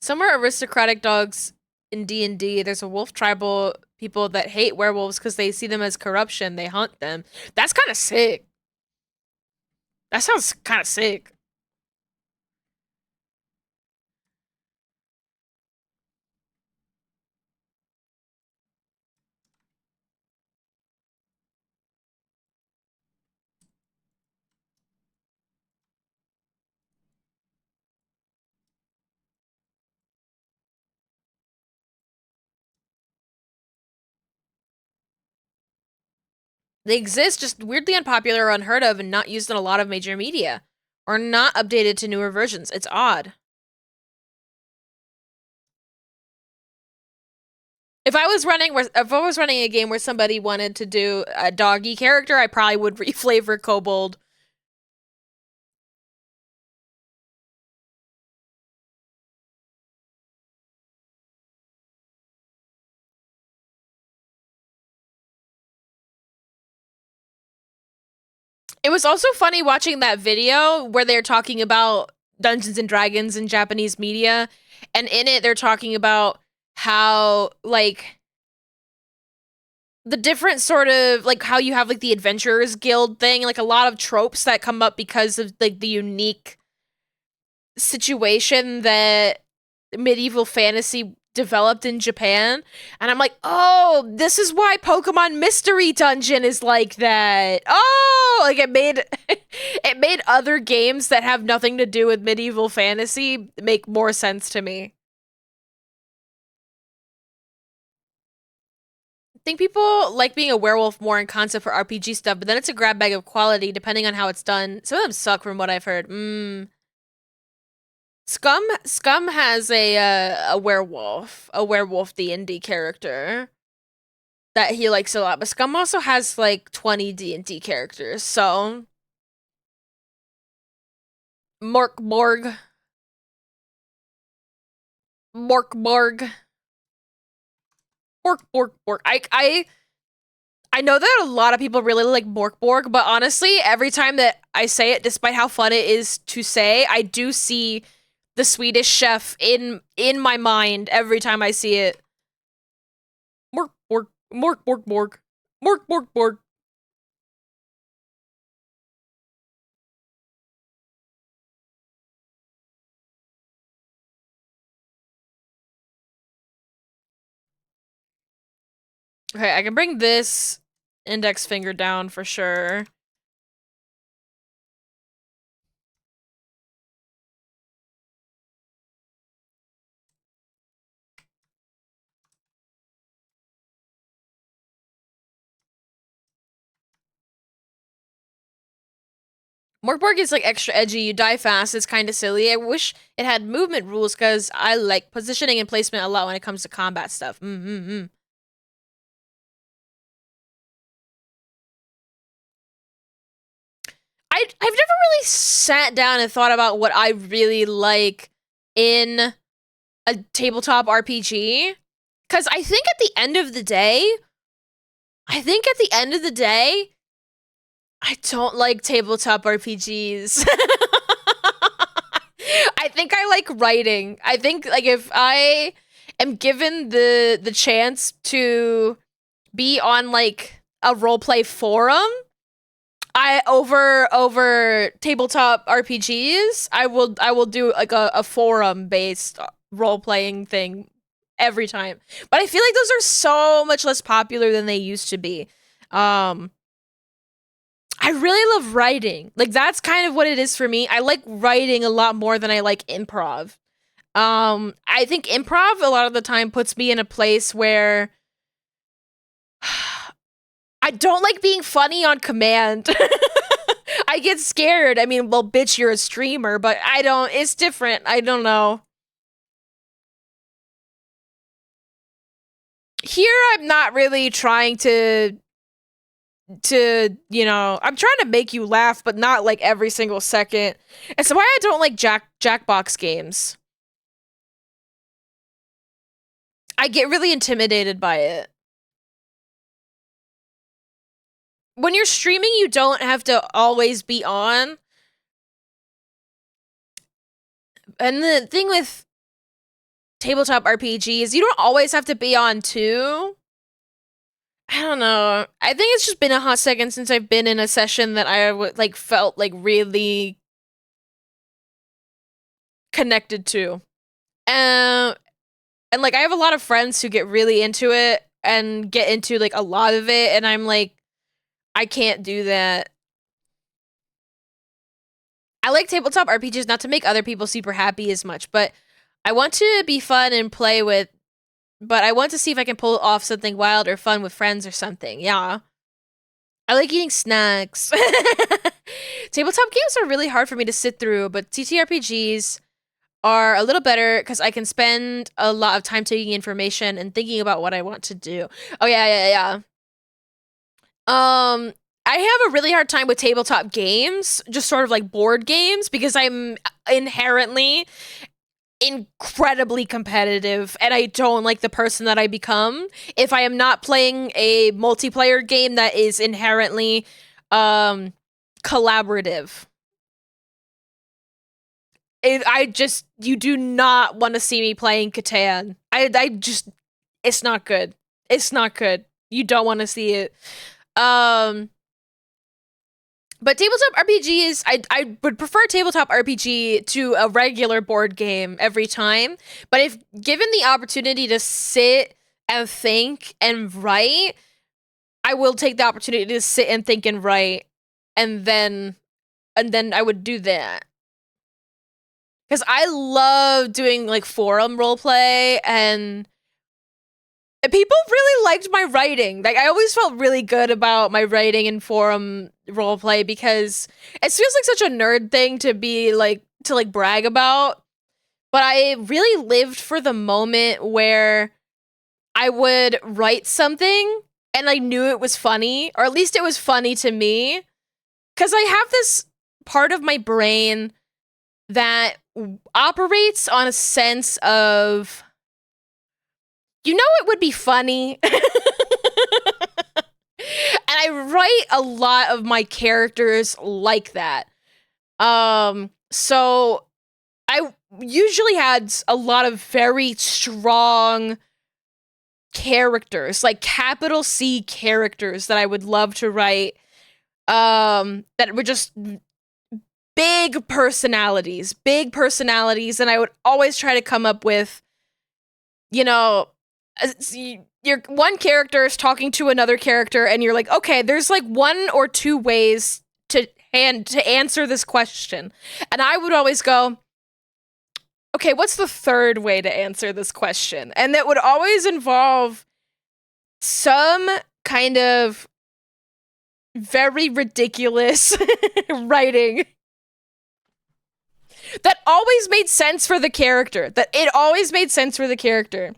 some are aristocratic dogs in D&D. There's a wolf tribal people that hate werewolves because they see them as corruption. They hunt them. That's kind of sick. That sounds kind of sick. They exist, just weirdly unpopular or unheard of and not used in a lot of major media. Or not updated to newer versions. It's odd. If I was running a game where somebody wanted to do a doggy character, I probably would reflavor Kobold. It was also funny watching that video where they're talking about Dungeons and Dragons in Japanese media, and in it they're talking about how like the different sort of like how you have like the Adventurers Guild thing, like a lot of tropes that come up because of like the unique situation that medieval fantasy developed in Japan. And I'm like, oh, this is why Pokemon Mystery Dungeon is like that. Oh, like it made it made other games that have nothing to do with medieval fantasy make more sense to me. I think people like being a werewolf more in concept for RPG stuff, but then it's a grab bag of quality depending on how it's done. Some of them suck from what I've heard. Scum has a werewolf D&D character that he likes a lot, but Scum also has like 20 D&D characters. So Morkborg, Morkborg, Bork. I know that a lot of people really like Morkborg, but honestly, every time that I say it, despite how fun it is to say, I do see the Swedish chef in my mind every time I see it. Mork, Mork. Okay, I can bring this index finger down for sure. Morkborg is like extra edgy. You die fast. It's kind of silly. I wish it had movement rules because I like positioning and placement a lot when it comes to combat stuff. I've never really sat down and thought about what I really like in a tabletop RPG. Because I think at the end of the day, I don't like tabletop RPGs. I think I like writing. I think like if I am given the chance to be on like a roleplay forum, I over tabletop RPGs, I will do like a forum based role playing thing every time. But I feel like those are so much less popular than they used to be. I really love writing. Like that's kind of what it is for me. I like writing a lot more than I like improv. I think improv a lot of the time puts me in a place where I don't like being funny on command. I get scared. I mean, well, bitch, you're a streamer, but I don't. It's different. I don't know. Here, I'm not really trying I'm trying to make you laugh, but not like every single second. It's why I don't like Jackbox games. I get really intimidated by it. When you're streaming, you don't have to always be on. And the thing with tabletop RPGs, you don't always have to be on too. I don't know. I think it's just been a hot second since I've been in a session that I like felt like really connected to. And like I have a lot of friends who get really into it and get into like a lot of it, and I'm like, I can't do that. I like tabletop RPGs not to make other people super happy as much, but I want to be fun and play with, but I want to see if I can pull off something wild or fun with friends or something. Yeah. I like eating snacks. Tabletop games are really hard for me to sit through, but TTRPGs are a little better because I can spend a lot of time taking information and thinking about what I want to do. Oh yeah. I have a really hard time with tabletop games, just sort of like board games, because I'm inherently incredibly competitive and I don't like the person that I become if I am not playing a multiplayer game that is inherently collaborative. You do not want to see me playing Catan. I just, it's not good. It's not good. You don't want to see it. But tabletop RPGs, I would prefer tabletop RPG to a regular board game every time. But if given the opportunity to sit and think and write, I will take the opportunity to sit and think and write, and then I would do that. Because I love doing like forum roleplay, and people really liked my writing. Like I always felt really good about my writing in forum roleplay because it feels like such a nerd thing to be like to like brag about. But I really lived for the moment where I would write something and I knew it was funny, or at least it was funny to me. Cause I have this part of my brain that operates on a sense of, you know, it would be funny. And I write a lot of my characters like that. So I usually had a lot of very strong characters, like capital C characters that I would love to write. That were just big personalities, and I would always try to come up with, you know, Your one character is talking to another character, and you're like, okay, there's like one or two ways to answer this question, and I would always go, okay, what's the third way to answer this question? And that would always involve some kind of very ridiculous writing that always made sense for the character. That it always made sense for the character.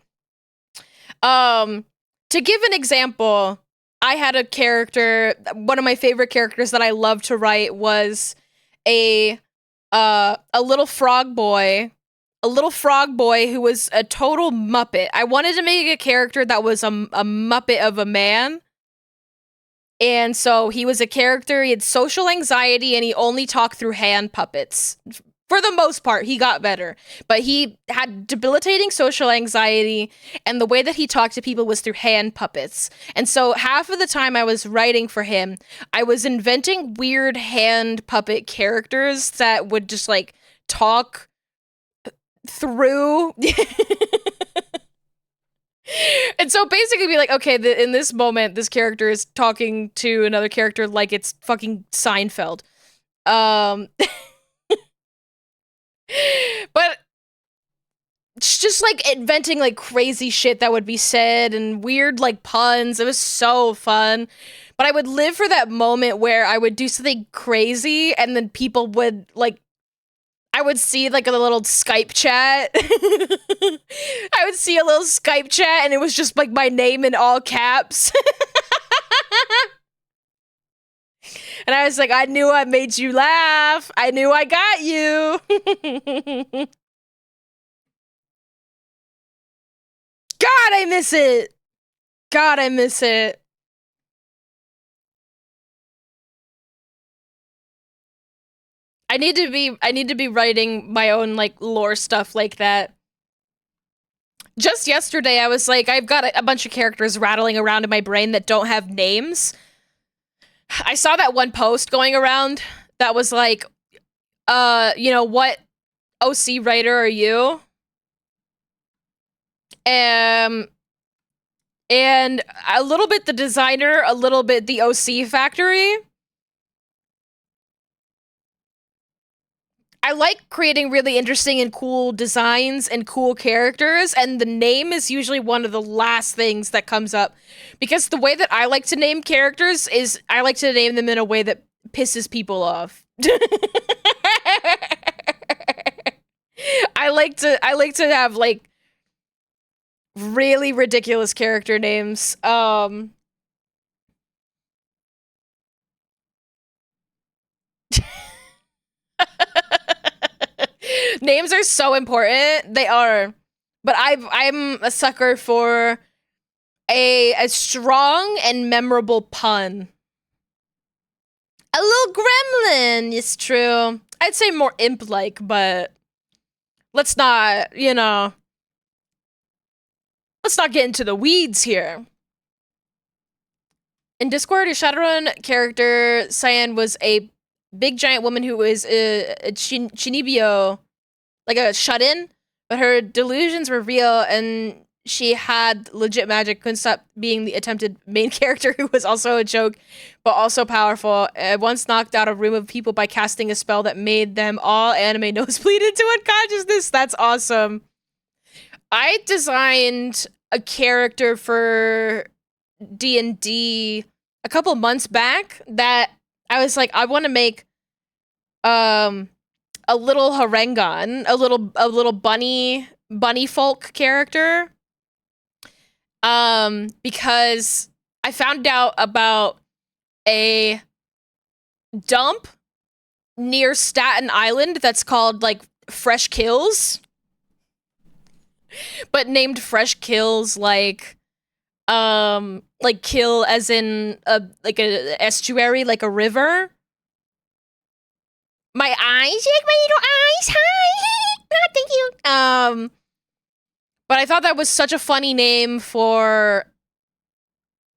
To give an example, I had a character, one of my favorite characters that I love to write was a little frog boy. A little frog boy who was a total Muppet. I wanted to make a character that was a Muppet of a man. And so he was a character, he had social anxiety, and he only talked through hand puppets. For the most part, he got better. But he had debilitating social anxiety, and the way that he talked to people was through hand puppets. And so half of the time I was writing for him, I was inventing weird hand puppet characters that would just, like, talk through. And so basically be like, okay, in this moment, this character is talking to another character like it's fucking Seinfeld. But it's just like inventing like crazy shit that would be said and weird like puns. It was so fun. But I would live for that moment where I would do something crazy and then people would like, I would see like a little Skype chat. I would see a little Skype chat and it was just like my name in all caps. And I was like, I knew I made you laugh. I knew I got you. God, I miss it. God, I miss it. I need to be writing my own like lore stuff like that. Just yesterday I was like, I've got a bunch of characters rattling around in my brain that don't have names. I saw that one post going around that was like, you know, what OC writer are you? And a little bit the designer, a little bit the OC factory. I like creating really interesting and cool designs and cool characters, and the name is usually one of the last things that comes up. Because the way that I like to name characters is I like to name them in a way that pisses people off. I like to have like really ridiculous character names. Names are so important. They are. But I'm a sucker for a strong and memorable pun. A little gremlin is true. I'd say more imp-like, but let's not, you know, let's not get into the weeds here. In Discord, a Shadowrun character, Cyan, was a big giant woman who was a Chinibyo, like a shut-in, but her delusions were real and she had legit magic, couldn't stop being the attempted main character who was also a joke, but also powerful. Once knocked out a room of people by casting a spell that made them all anime nosebleed into unconsciousness. That's awesome. I designed a character for D&D a couple months back that I was like, I want to make a little Harengon, a little bunny folk character. Because I found out about a dump near Staten Island that's called like Fresh Kills. But named Fresh Kills like kill as in a estuary, like a river. My eyes, you like my little eyes? Hi. Oh, thank you. But I thought that was such a funny name for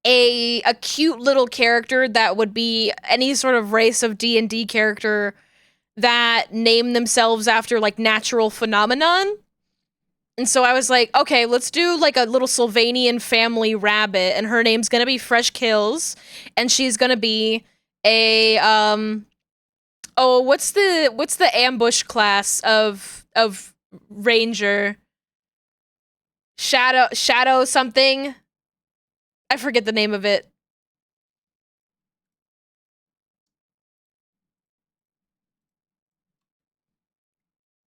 a cute little character that would be any sort of race of D&D character that name themselves after like natural phenomenon. And so I was like, okay, let's do like a little Sylvanian family rabbit, and her name's gonna be Fresh Kills, and she's gonna be a oh, what's the ambush class of ranger? Shadow something. I forget the name of it.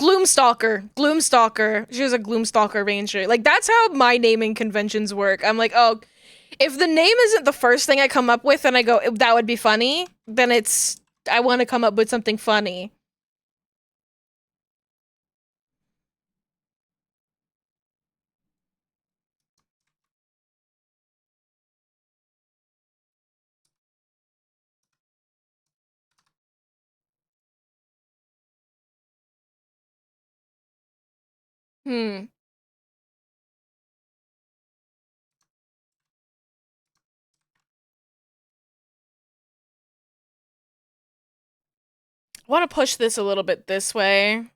Gloomstalker. She was a Gloomstalker ranger. Like that's how my naming conventions work. I'm like, oh, if the name isn't the first thing I come up with and I go, that would be funny, then it's I want to come up with something funny. Hmm. I want to push this a little bit this way.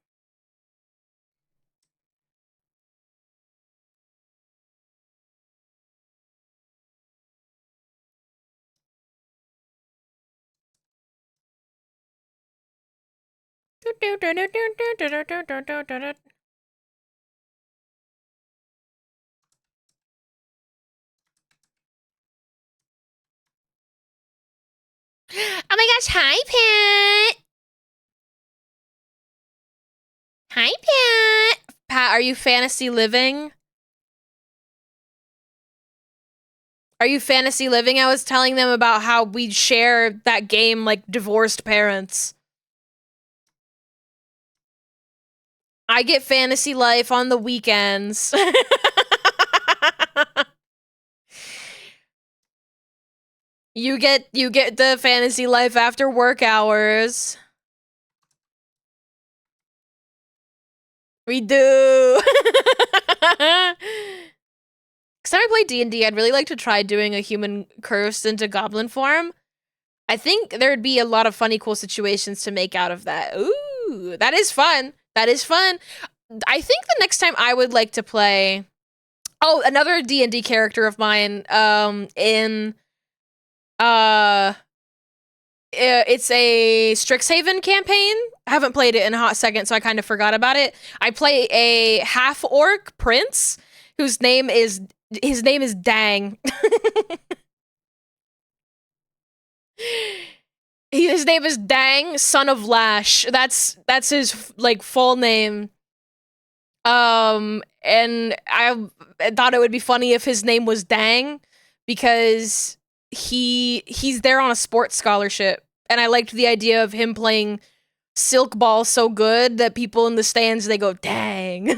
Oh my gosh, hi Pat. Hi Pat. Pat, are you fantasy living? Are you fantasy living? I was telling them about how we share that game like divorced parents. I get fantasy life on the weekends. you get the fantasy life after work hours. We do. Next time I play D&D, I'd really like to try doing a human cursed into goblin form. I think there'd be a lot of funny, cool situations to make out of that. Ooh, that is fun. That is fun. I think the next time I would like to play. Oh, another D&D character of mine. In it's a Strixhaven campaign. I haven't played it in a hot second, so I kind of forgot about it. I play a half orc prince whose name is Dang. His name is Dang, son of Lash. That's his like full name. And I thought it would be funny if his name was Dang because he's there on a sports scholarship, and I liked the idea of him playing silk ball so good that people in the stands they go dang.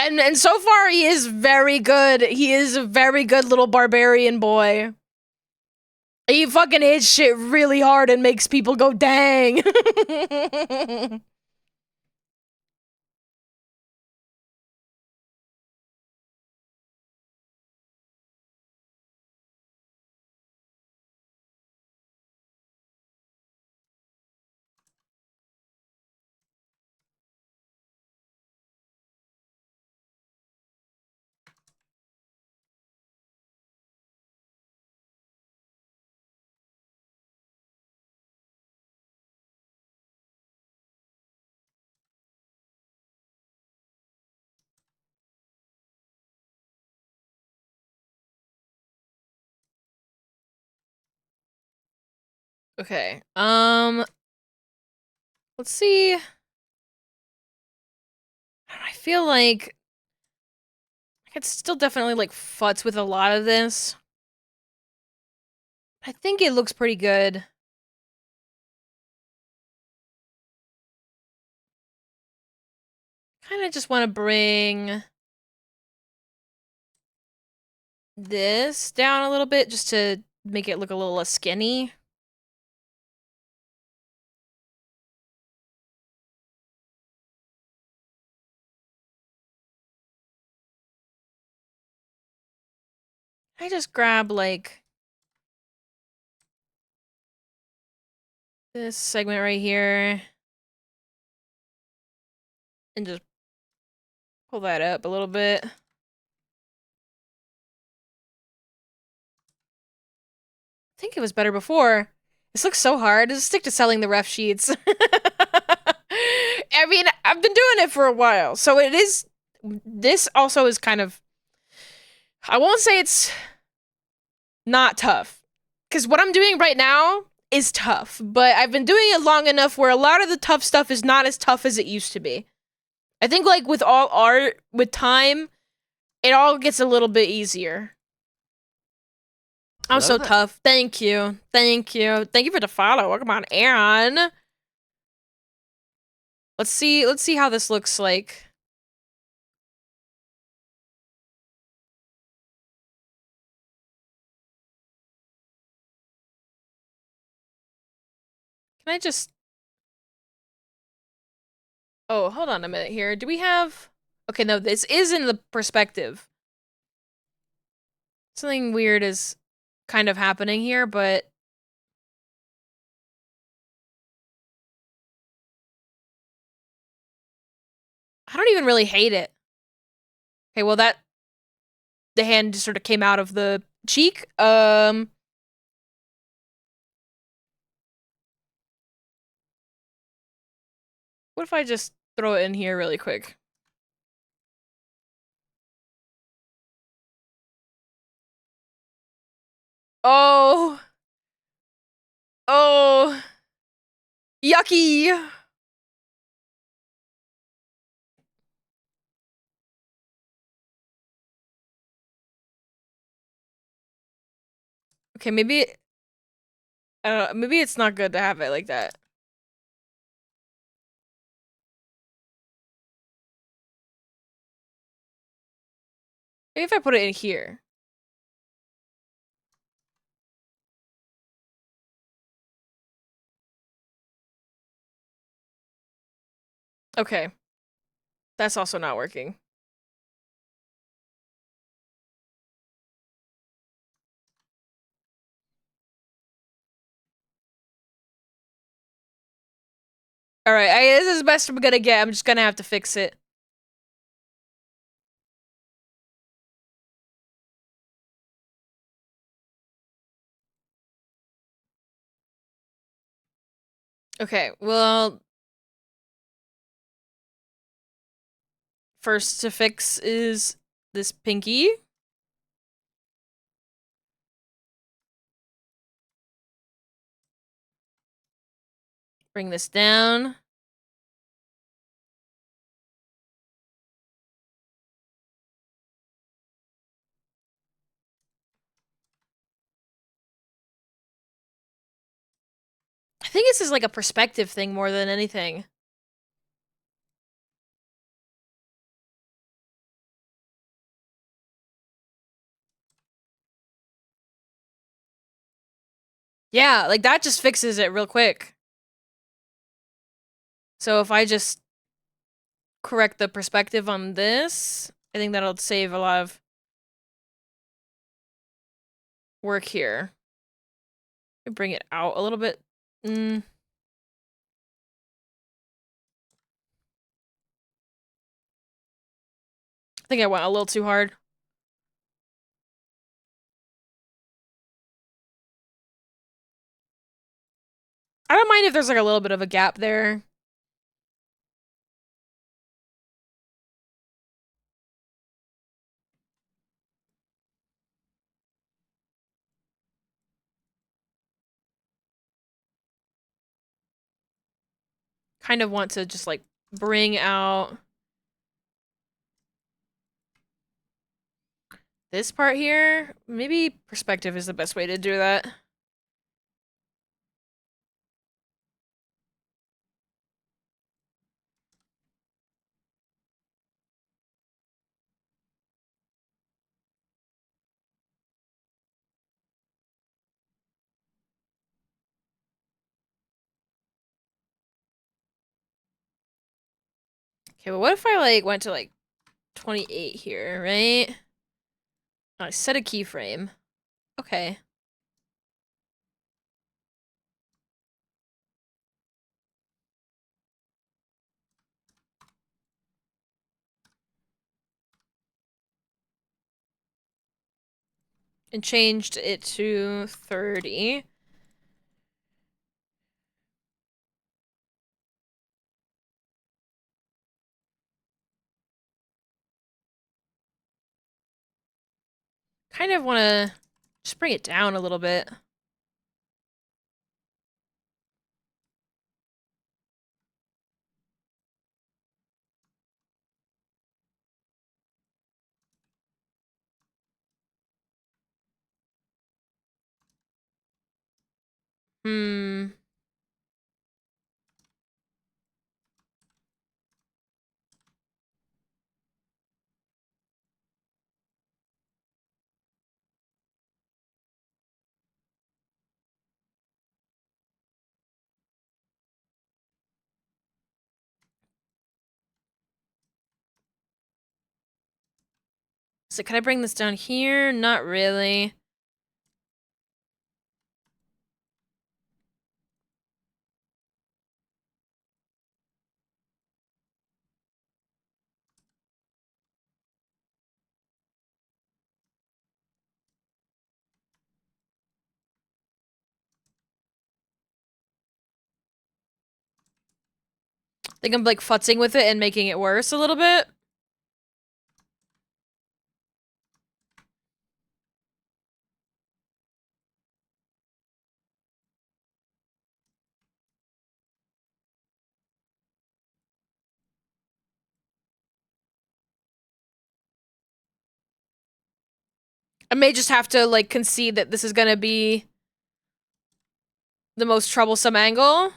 And so far he is very good. He is a very good little barbarian boy. He fucking hits shit really hard and makes people go dang. Okay. Let's see. I feel like I could still definitely like futz with a lot of this. I think it looks pretty good. Kind of just want to bring this down a little bit just to make it look a little less skinny. I just grab like this segment right here. And just pull that up a little bit. I think it was better before. This looks so hard. Just stick to selling the ref sheets. I mean, I've been doing it for a while, so it is. This also is kind of. I won't say it's not tough, because what I'm doing right now is tough, but I've been doing it long enough where a lot of the tough stuff is not as tough as it used to be. I think, like, with all art, with time, it all gets a little bit easier. I'm so tough. Thank you. Thank you. Thank you for the follow. Welcome on, Aaron. Let's see how this looks like. Can I just... Oh, hold on a minute here. Do we have... Okay, no, this is in the perspective. Something weird is kind of happening here, but... I don't even really hate it. Okay, well that... The hand just sort of came out of the cheek. What if I just throw it in here really quick? Oh. Oh. Yucky. Okay, maybe... I don't know, maybe it's not good to have it like that. Maybe if I put it in here. Okay. That's also not working. Alright, this is the best I'm gonna get. I'm just gonna have to fix it. Okay, well... First to fix is this pinky. Bring this down. I think this is like a perspective thing more than anything. Yeah, like that just fixes it real quick. So if I just correct the perspective on this, I think that'll save a lot of work here. Bring it out a little bit. I think I went a little too hard. I don't mind if there's like a little bit of a gap there. Kind of want to just like bring out this part here. Maybe perspective is the best way to do that. Okay, but what if I like went to like 28 here, right? I set a keyframe. Okay. and changed it to 30. Kind of want to just bring it down a little bit. Hmm. So can I bring this down here? Not really. I think I'm like futzing with it and making it worse a little bit. I may just have to like concede that this is gonna be the most troublesome angle.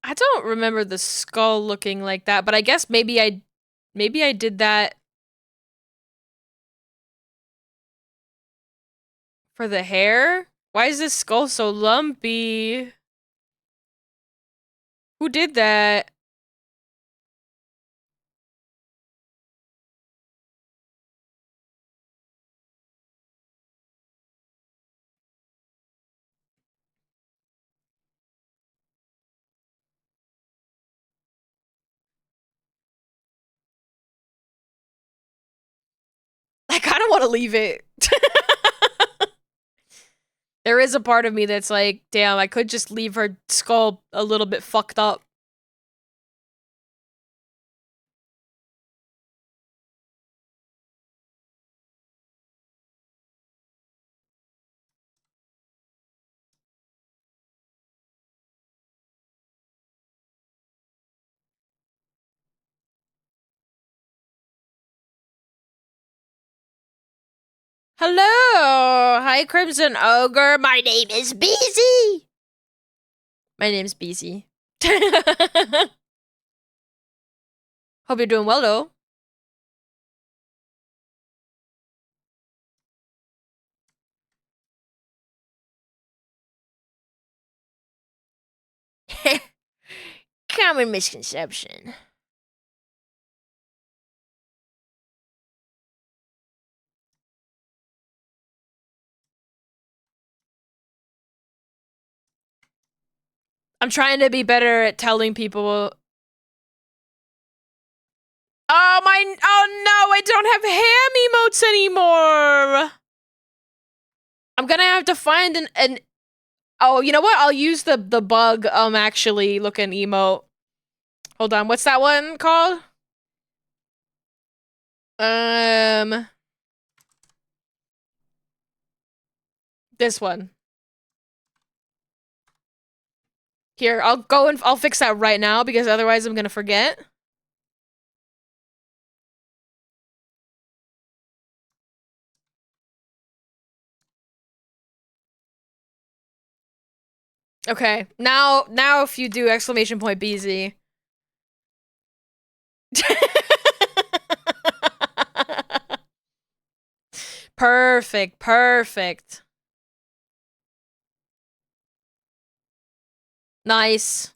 I don't remember the skull looking like that, but I guess maybe I did that for the hair. Why is this skull so lumpy? Who did that? I kind of want to leave it. There is a part of me that's like, damn, I could just leave her skull a little bit fucked up. Hello! Hi, Crimson Ogre. My name is Beezy! My name's Beezy. Hope you're doing well, though. Common misconception. I'm trying to be better at telling people. Oh no, I don't have ham emotes anymore. I'm gonna have to find an oh, you know what? I'll use the bug actually looking emote. Hold on, what's that one called? This one. Here, I'll go and I'll fix that right now because otherwise I'm gonna forget. Okay, now if you do exclamation point BZ. Perfect, perfect. Nice.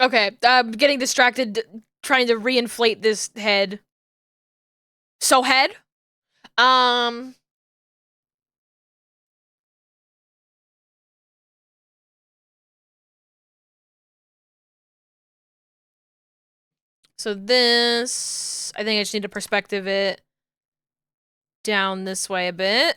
Okay, I'm getting distracted trying to reinflate this head. So head? Um So this, I think I just need to perspective it down this way a bit.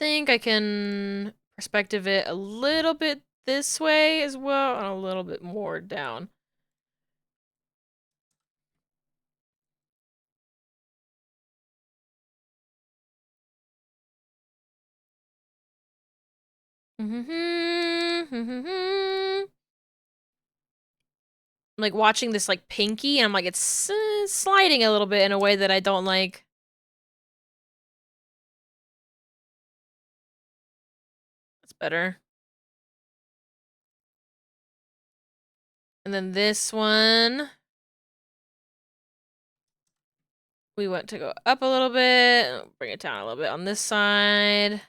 Think I can perspective it a little bit this way as well, and a little bit more down. I'm like watching this like pinky, and I'm like, it's sliding a little bit in a way that I don't like. That's better. And then this one, we want to go up a little bit, bring it down a little bit on this side.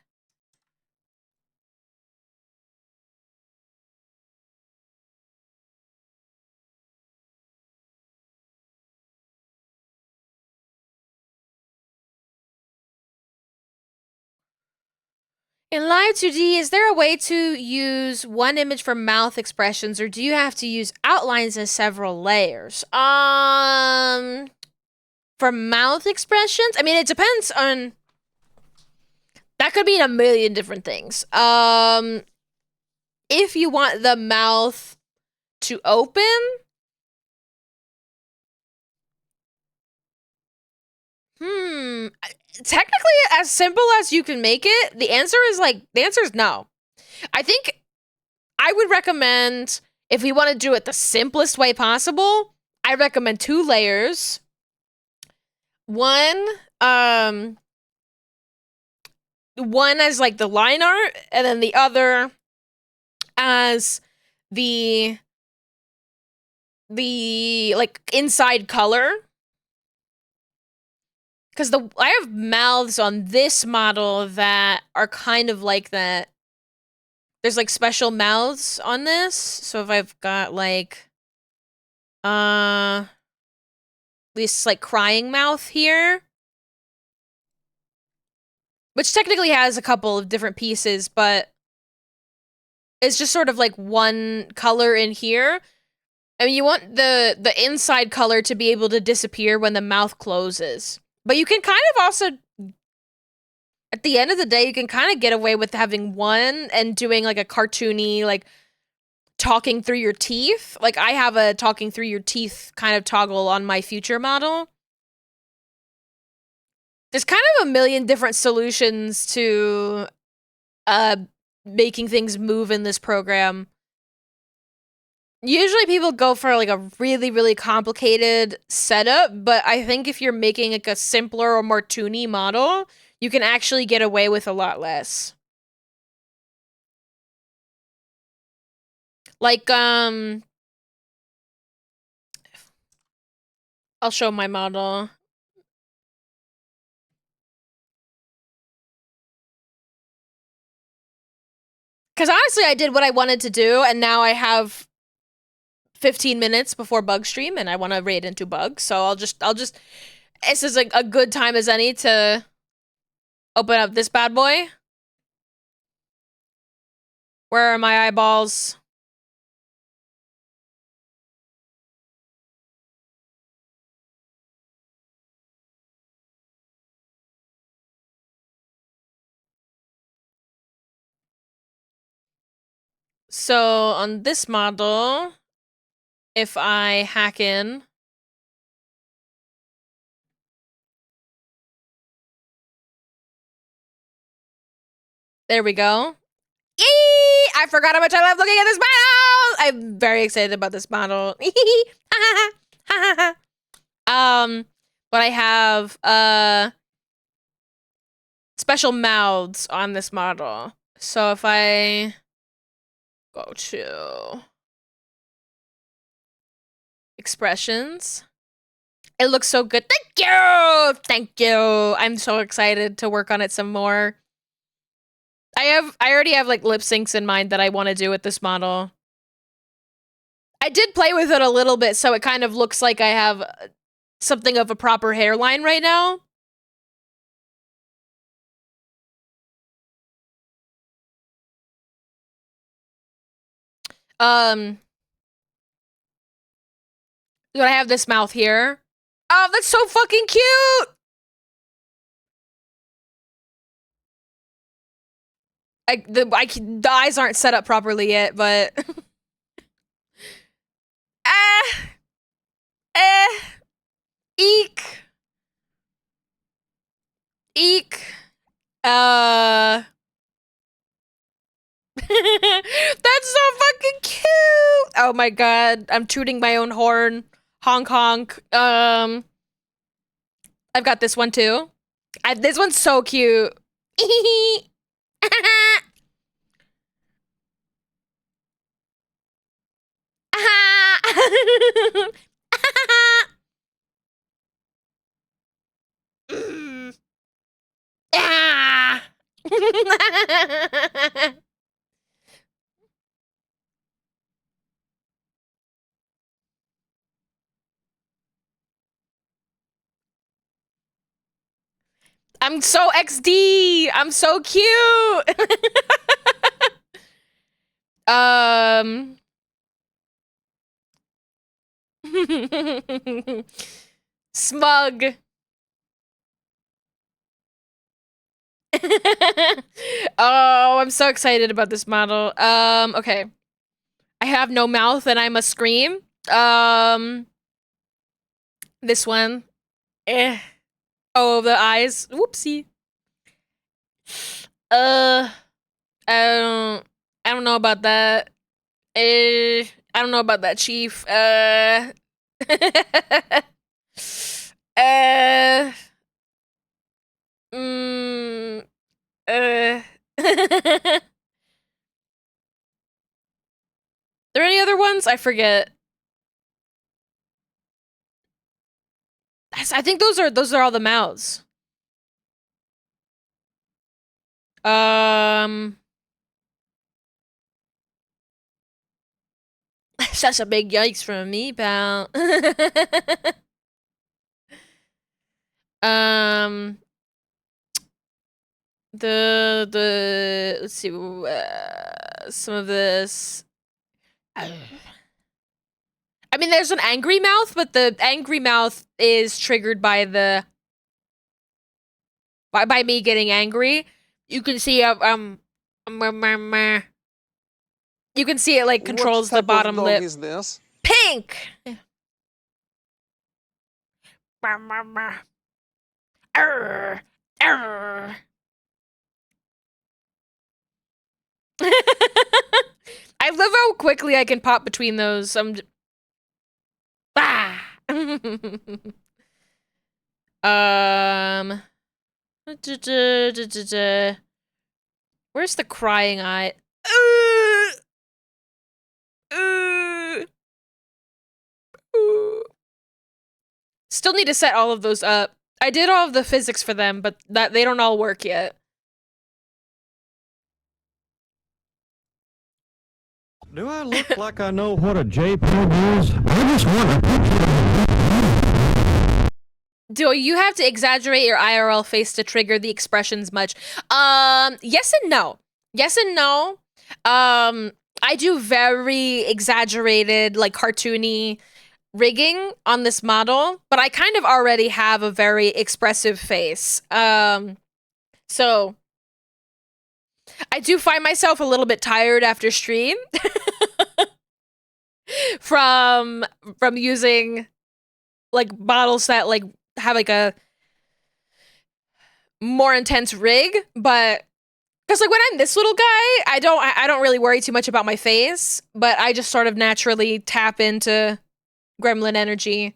In Live 2D, is there a way to use one image for mouth expressions, or do you have to use outlines in several layers? For mouth expressions, I mean, it depends on. That could mean a million different things. If you want the mouth to open, technically, as simple as you can make it, the answer is no. I think I would recommend, if we want to do it the simplest way possible, I recommend 2 layers. One as like the line art, and then the other as the like inside color. Because I have mouths on this model that are kind of like that. There's like special mouths on this. So if I've got like this like crying mouth here, which technically has a couple of different pieces, but it's just sort of like one color in here. I mean, you want the inside color to be able to disappear when the mouth closes. But you can kind of also, at the end of the day, you can kind of get away with having one and doing like a cartoony, like talking through your teeth. Like I have a talking through your teeth kind of toggle on my future model. There's kind of a million different solutions to making things move in this program. Usually people go for like a really, really complicated setup, but I think if you're making like a simpler or more toony model, you can actually get away with a lot less. Like, I'll show my model. Because honestly, I did what I wanted to do, and now I have 15 minutes before bug stream, and I want to raid into bugs, so I'll just, this is like a good time as any to open up this bad boy. Where are my eyeballs? So on this model, if I hack in, there we go. Yay! I forgot how much I love looking at this model. I'm very excited about this model. But but I have special mouths on this model. So if I go to expressions, it looks so good. Thank you! Thank you! I'm so excited to work on it some more. I already have like lip syncs in mind that I want to do with this model. I did play with it a little bit, so it kind of looks like I have something of a proper hairline right now. Do I have this mouth here? Oh, that's so fucking cute! The eyes aren't set up properly yet, but eek, eek. That's so fucking cute. Oh my god, I'm tooting my own horn. Honk honk. I've got this one too. This one's so cute. I'm so XD. I'm so cute. Smug. Oh, I'm so excited about this model. Okay. I have no mouth and I must scream. This one. Oh, the eyes. Whoopsie. I don't know about that. I don't know about that, Chief. There any other ones? I forget. I think those are all the mouths. Such a big yikes from me, pal. Let's see, some of this. I mean, there's an angry mouth, but the angry mouth is triggered by by me getting angry. You can see you can see it like controls the bottom lip. Is this? Pink. Arr, arr. I love how quickly I can pop between those. Ah. Where's the crying eye? Still need to set all of those up. I did all of the physics for them, but they don't all work yet. Do I look like I know what a JPEG is? I just want a picture. Do you have to exaggerate your IRL face to trigger the expressions much? Yes and no. Yes and no. I do very exaggerated, like cartoony rigging on this model, but I kind of already have a very expressive face. So I do find myself a little bit tired after stream from using like models that like have like a more intense rig, but because like when I'm this little guy, I don't really worry too much about my face, but I just sort of naturally tap into gremlin energy.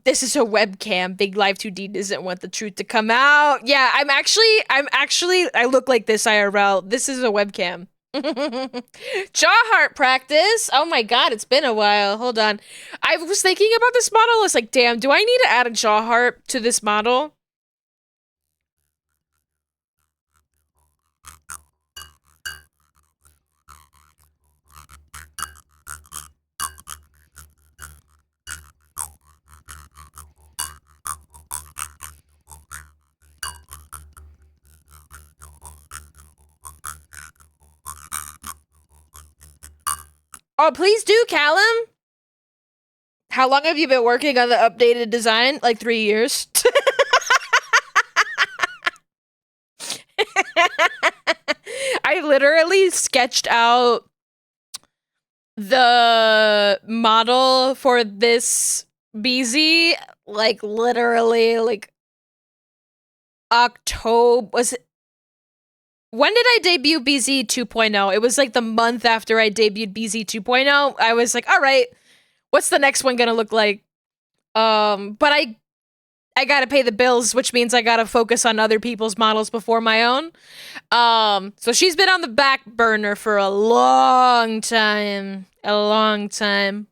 This is a webcam. Big Live 2D doesn't want the truth to come out. Yeah, I look like this IRL. This is a webcam. Jaw heart practice. Oh my god, it's been a while. Hold on. I was thinking about this model. It's like, damn, do I need to add a jaw heart to this model? Oh, please do, Callum. How long have you been working on the updated design? Like 3 years. I literally sketched out the model for this BZ like literally like October. Was it? When did I debut BZ 2.0? It was like the month after I debuted BZ 2.0. I was like, all right, what's the next one gonna look like? But I gotta pay the bills, which means I gotta focus on other people's models before my own. So she's been on the back burner for a long time. A long time.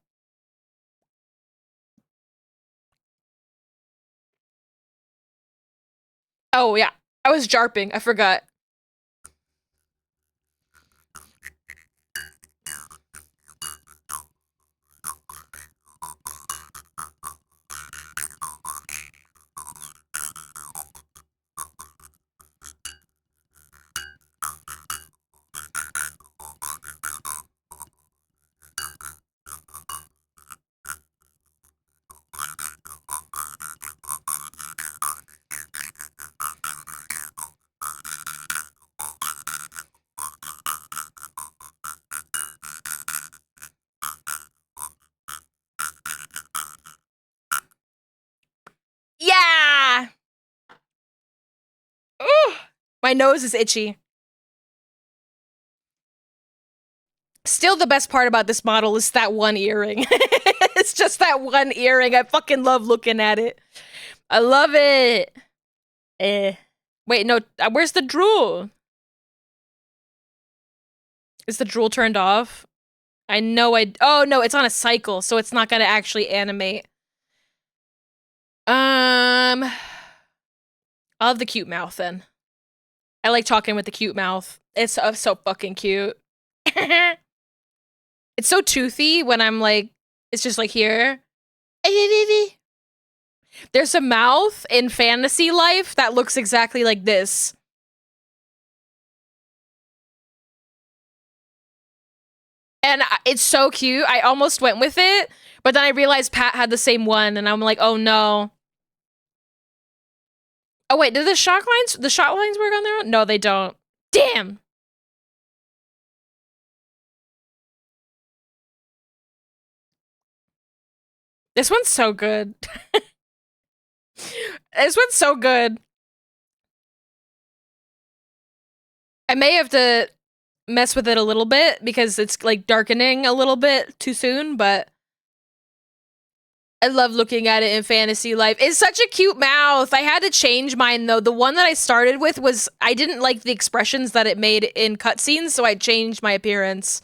Oh, yeah. I was jarping. I forgot. Yeah! Ooh, my nose is itchy. Still, the best part about this model is that one earring. It's just that one earring. I fucking love looking at it. I love it. Wait, no. Where's the drool? Is the drool turned off? I know oh, no, it's on a cycle, so it's not gonna actually animate. I'll have the cute mouth then. I like talking with the cute mouth. It's so fucking cute. It's so toothy when I'm like, it's just like here. There's a mouth in Fantasy Life that looks exactly like this. And it's so cute. I almost went with it, but then I realized Pat had the same one, and I'm like, oh no. Oh wait, do the shot lines work on their own? No, they don't. Damn. This one's so good. This one's so good. I may have to mess with it a little bit because it's like darkening a little bit too soon, but I love looking at it in Fantasy Life. It's such a cute mouth. I had to change mine though. The one that I started with was, I didn't like the expressions that it made in cutscenes, so I changed my appearance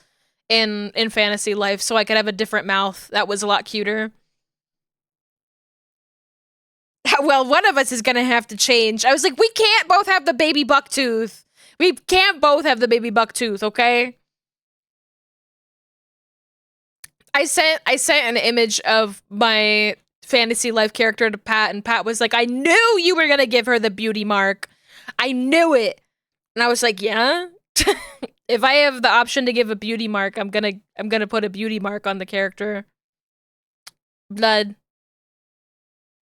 in Fantasy Life so I could have a different mouth that was a lot cuter. Well, one of us is gonna have to change. I was like, we can't both have the baby buck tooth. We can't both have the baby buck tooth, okay? I sent an image of my Fantasy Life character to Pat, and Pat was like, I knew you were gonna give her the beauty mark. I knew it. And I was like, yeah? If I have the option to give a beauty mark, I'm gonna put a beauty mark on the character. Blood.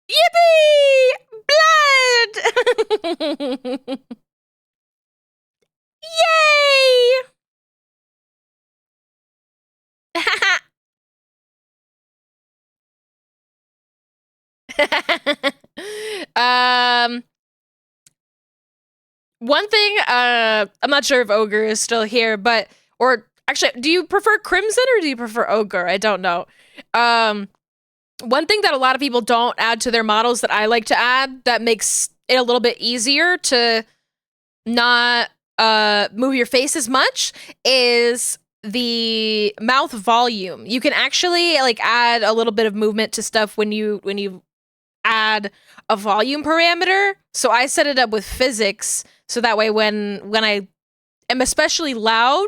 Yippee! Blood! Yay! One thing, I'm not sure if Ogre is still here, but, or actually, do you prefer Crimson or do you prefer Ogre? I don't know. One thing that a lot of people don't add to their models that I like to add that makes it a little bit easier to not move your face as much is the mouth volume. You can actually like add a little bit of movement to stuff when you add a volume parameter. So I set it up with physics so that way when I am especially loud,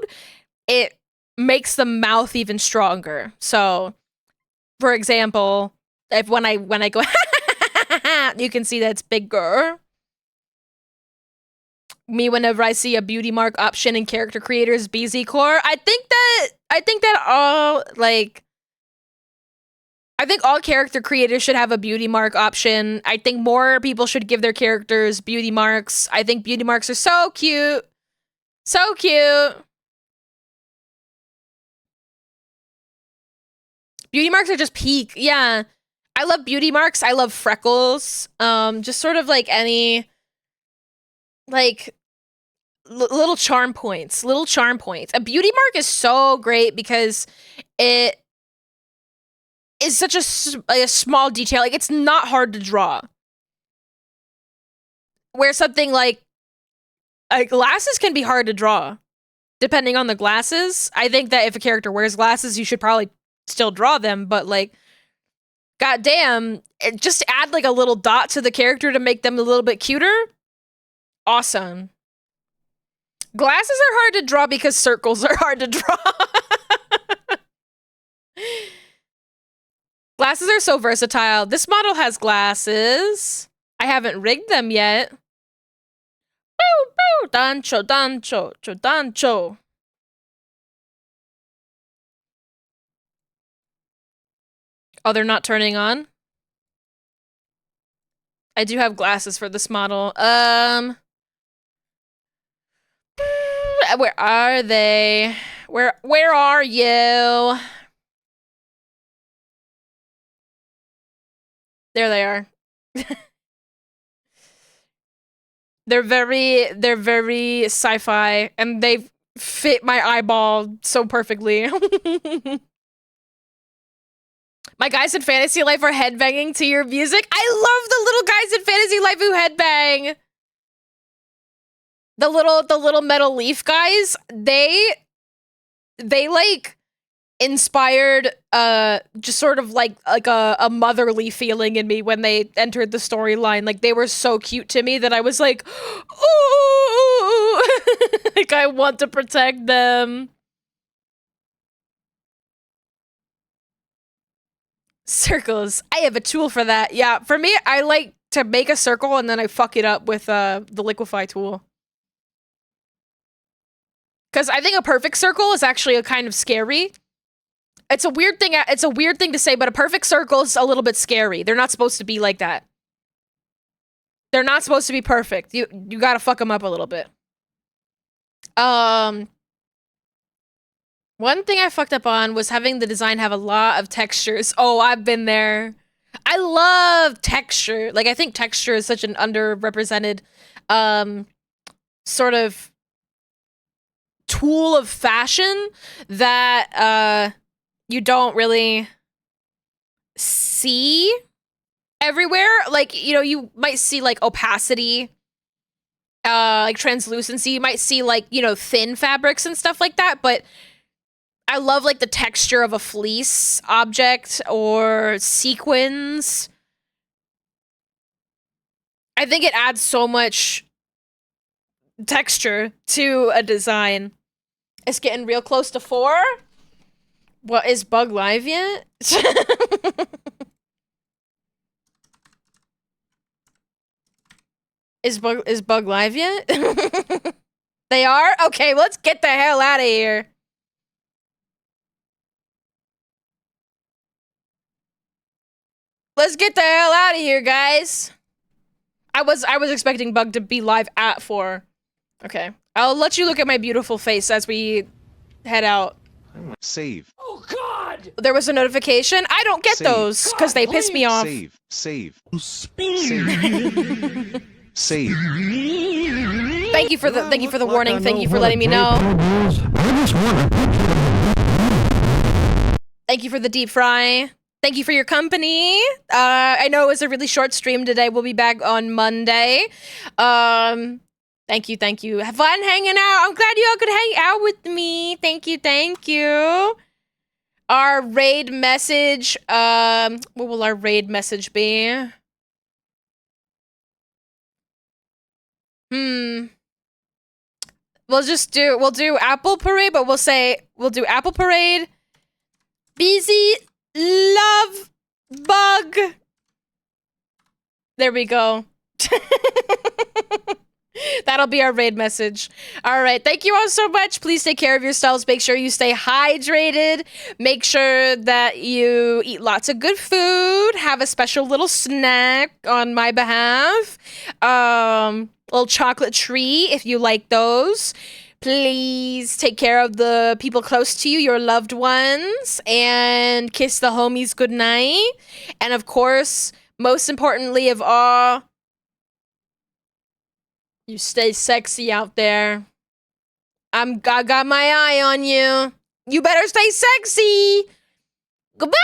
it makes the mouth even stronger. So for example, if when I go you can see that it's bigger. Me whenever I see a beauty mark option in character creators BZ Core, I think all character creators should have a beauty mark option. I think more people should give their characters beauty marks. I think beauty marks are so cute. So cute. Beauty marks are just peak. Yeah. I love beauty marks. I love freckles. Just sort of like any like little charm points. Little charm points. A beauty mark is so great because it is such a small detail. Like, it's not hard to draw. Where something like glasses can be hard to draw, depending on the glasses. I think that if a character wears glasses, you should probably still draw them, but like, goddamn, just add like a little dot to the character to make them a little bit cuter. Awesome. Glasses are hard to draw because circles are hard to draw. Glasses are so versatile. This model has glasses. I haven't rigged them yet. Boo, boo, dancho, dancho, dancho. Oh, they're not turning on? I do have glasses for this model. Where are they? Where are you? There they are. They're very sci-fi, and they fit my eyeball so perfectly. My guys in Fantasy Life are headbanging to your music. I love the little guys in Fantasy Life who headbang. The little metal leaf guys, they like inspired just sort of like a motherly feeling in me when they entered the storyline. Like, they were so cute to me that I was like, ooh, like I want to protect them. Circles. I have a tool for that. Yeah, for me, I like to make a circle and then I fuck it up with the liquify tool. Because I think a perfect circle is actually a kind of scary. It's a weird thing to say, but a perfect circle is a little bit scary. They're not supposed to be like that. They're not supposed to be perfect. You gotta fuck them up a little bit. One thing I fucked up on was having the design have a lot of textures. Oh, I've been there. I love texture. Like, I think texture is such an underrepresented sort of tool of fashion that you don't really see everywhere. Like, you know, you might see like opacity, like translucency. You might see like, you know, thin fabrics and stuff like that, but I love like the texture of a fleece object or sequins. I think it adds so much texture to a design. It's getting real close to 4. What, is Bug live yet? Is Bug live yet? They are? Okay, let's get the hell out of here. Let's get the hell out of here, guys. I was expecting Bug to be live at 4. Okay. I'll let you look at my beautiful face as we head out. Save. Oh God! There was a notification. I don't get Save. those because they piss me off. Save. Save. Speed. Save. Thank you for the warning. Thank you for letting me know. Thank you for the deep fry. Thank you for your company. I know it was a really short stream today. We'll be back on Monday. Thank you. Have fun hanging out. I'm glad you all could hang out with me. Thank you. Our raid message, what will our raid message be? We'll do Apple Parade, but we'll do Apple Parade, Busy Love Bug. There we go. That'll be our raid message. All right. Thank you all so much. Please take care of yourselves. Make sure you stay hydrated. Make sure that you eat lots of good food. Have a special little snack on my behalf. Little chocolate treat if you like those. Please take care of the people close to you, your loved ones, and kiss the homies goodnight. And of course, most importantly of all, you stay sexy out there. I got my eye on you. You better stay sexy. Goodbye.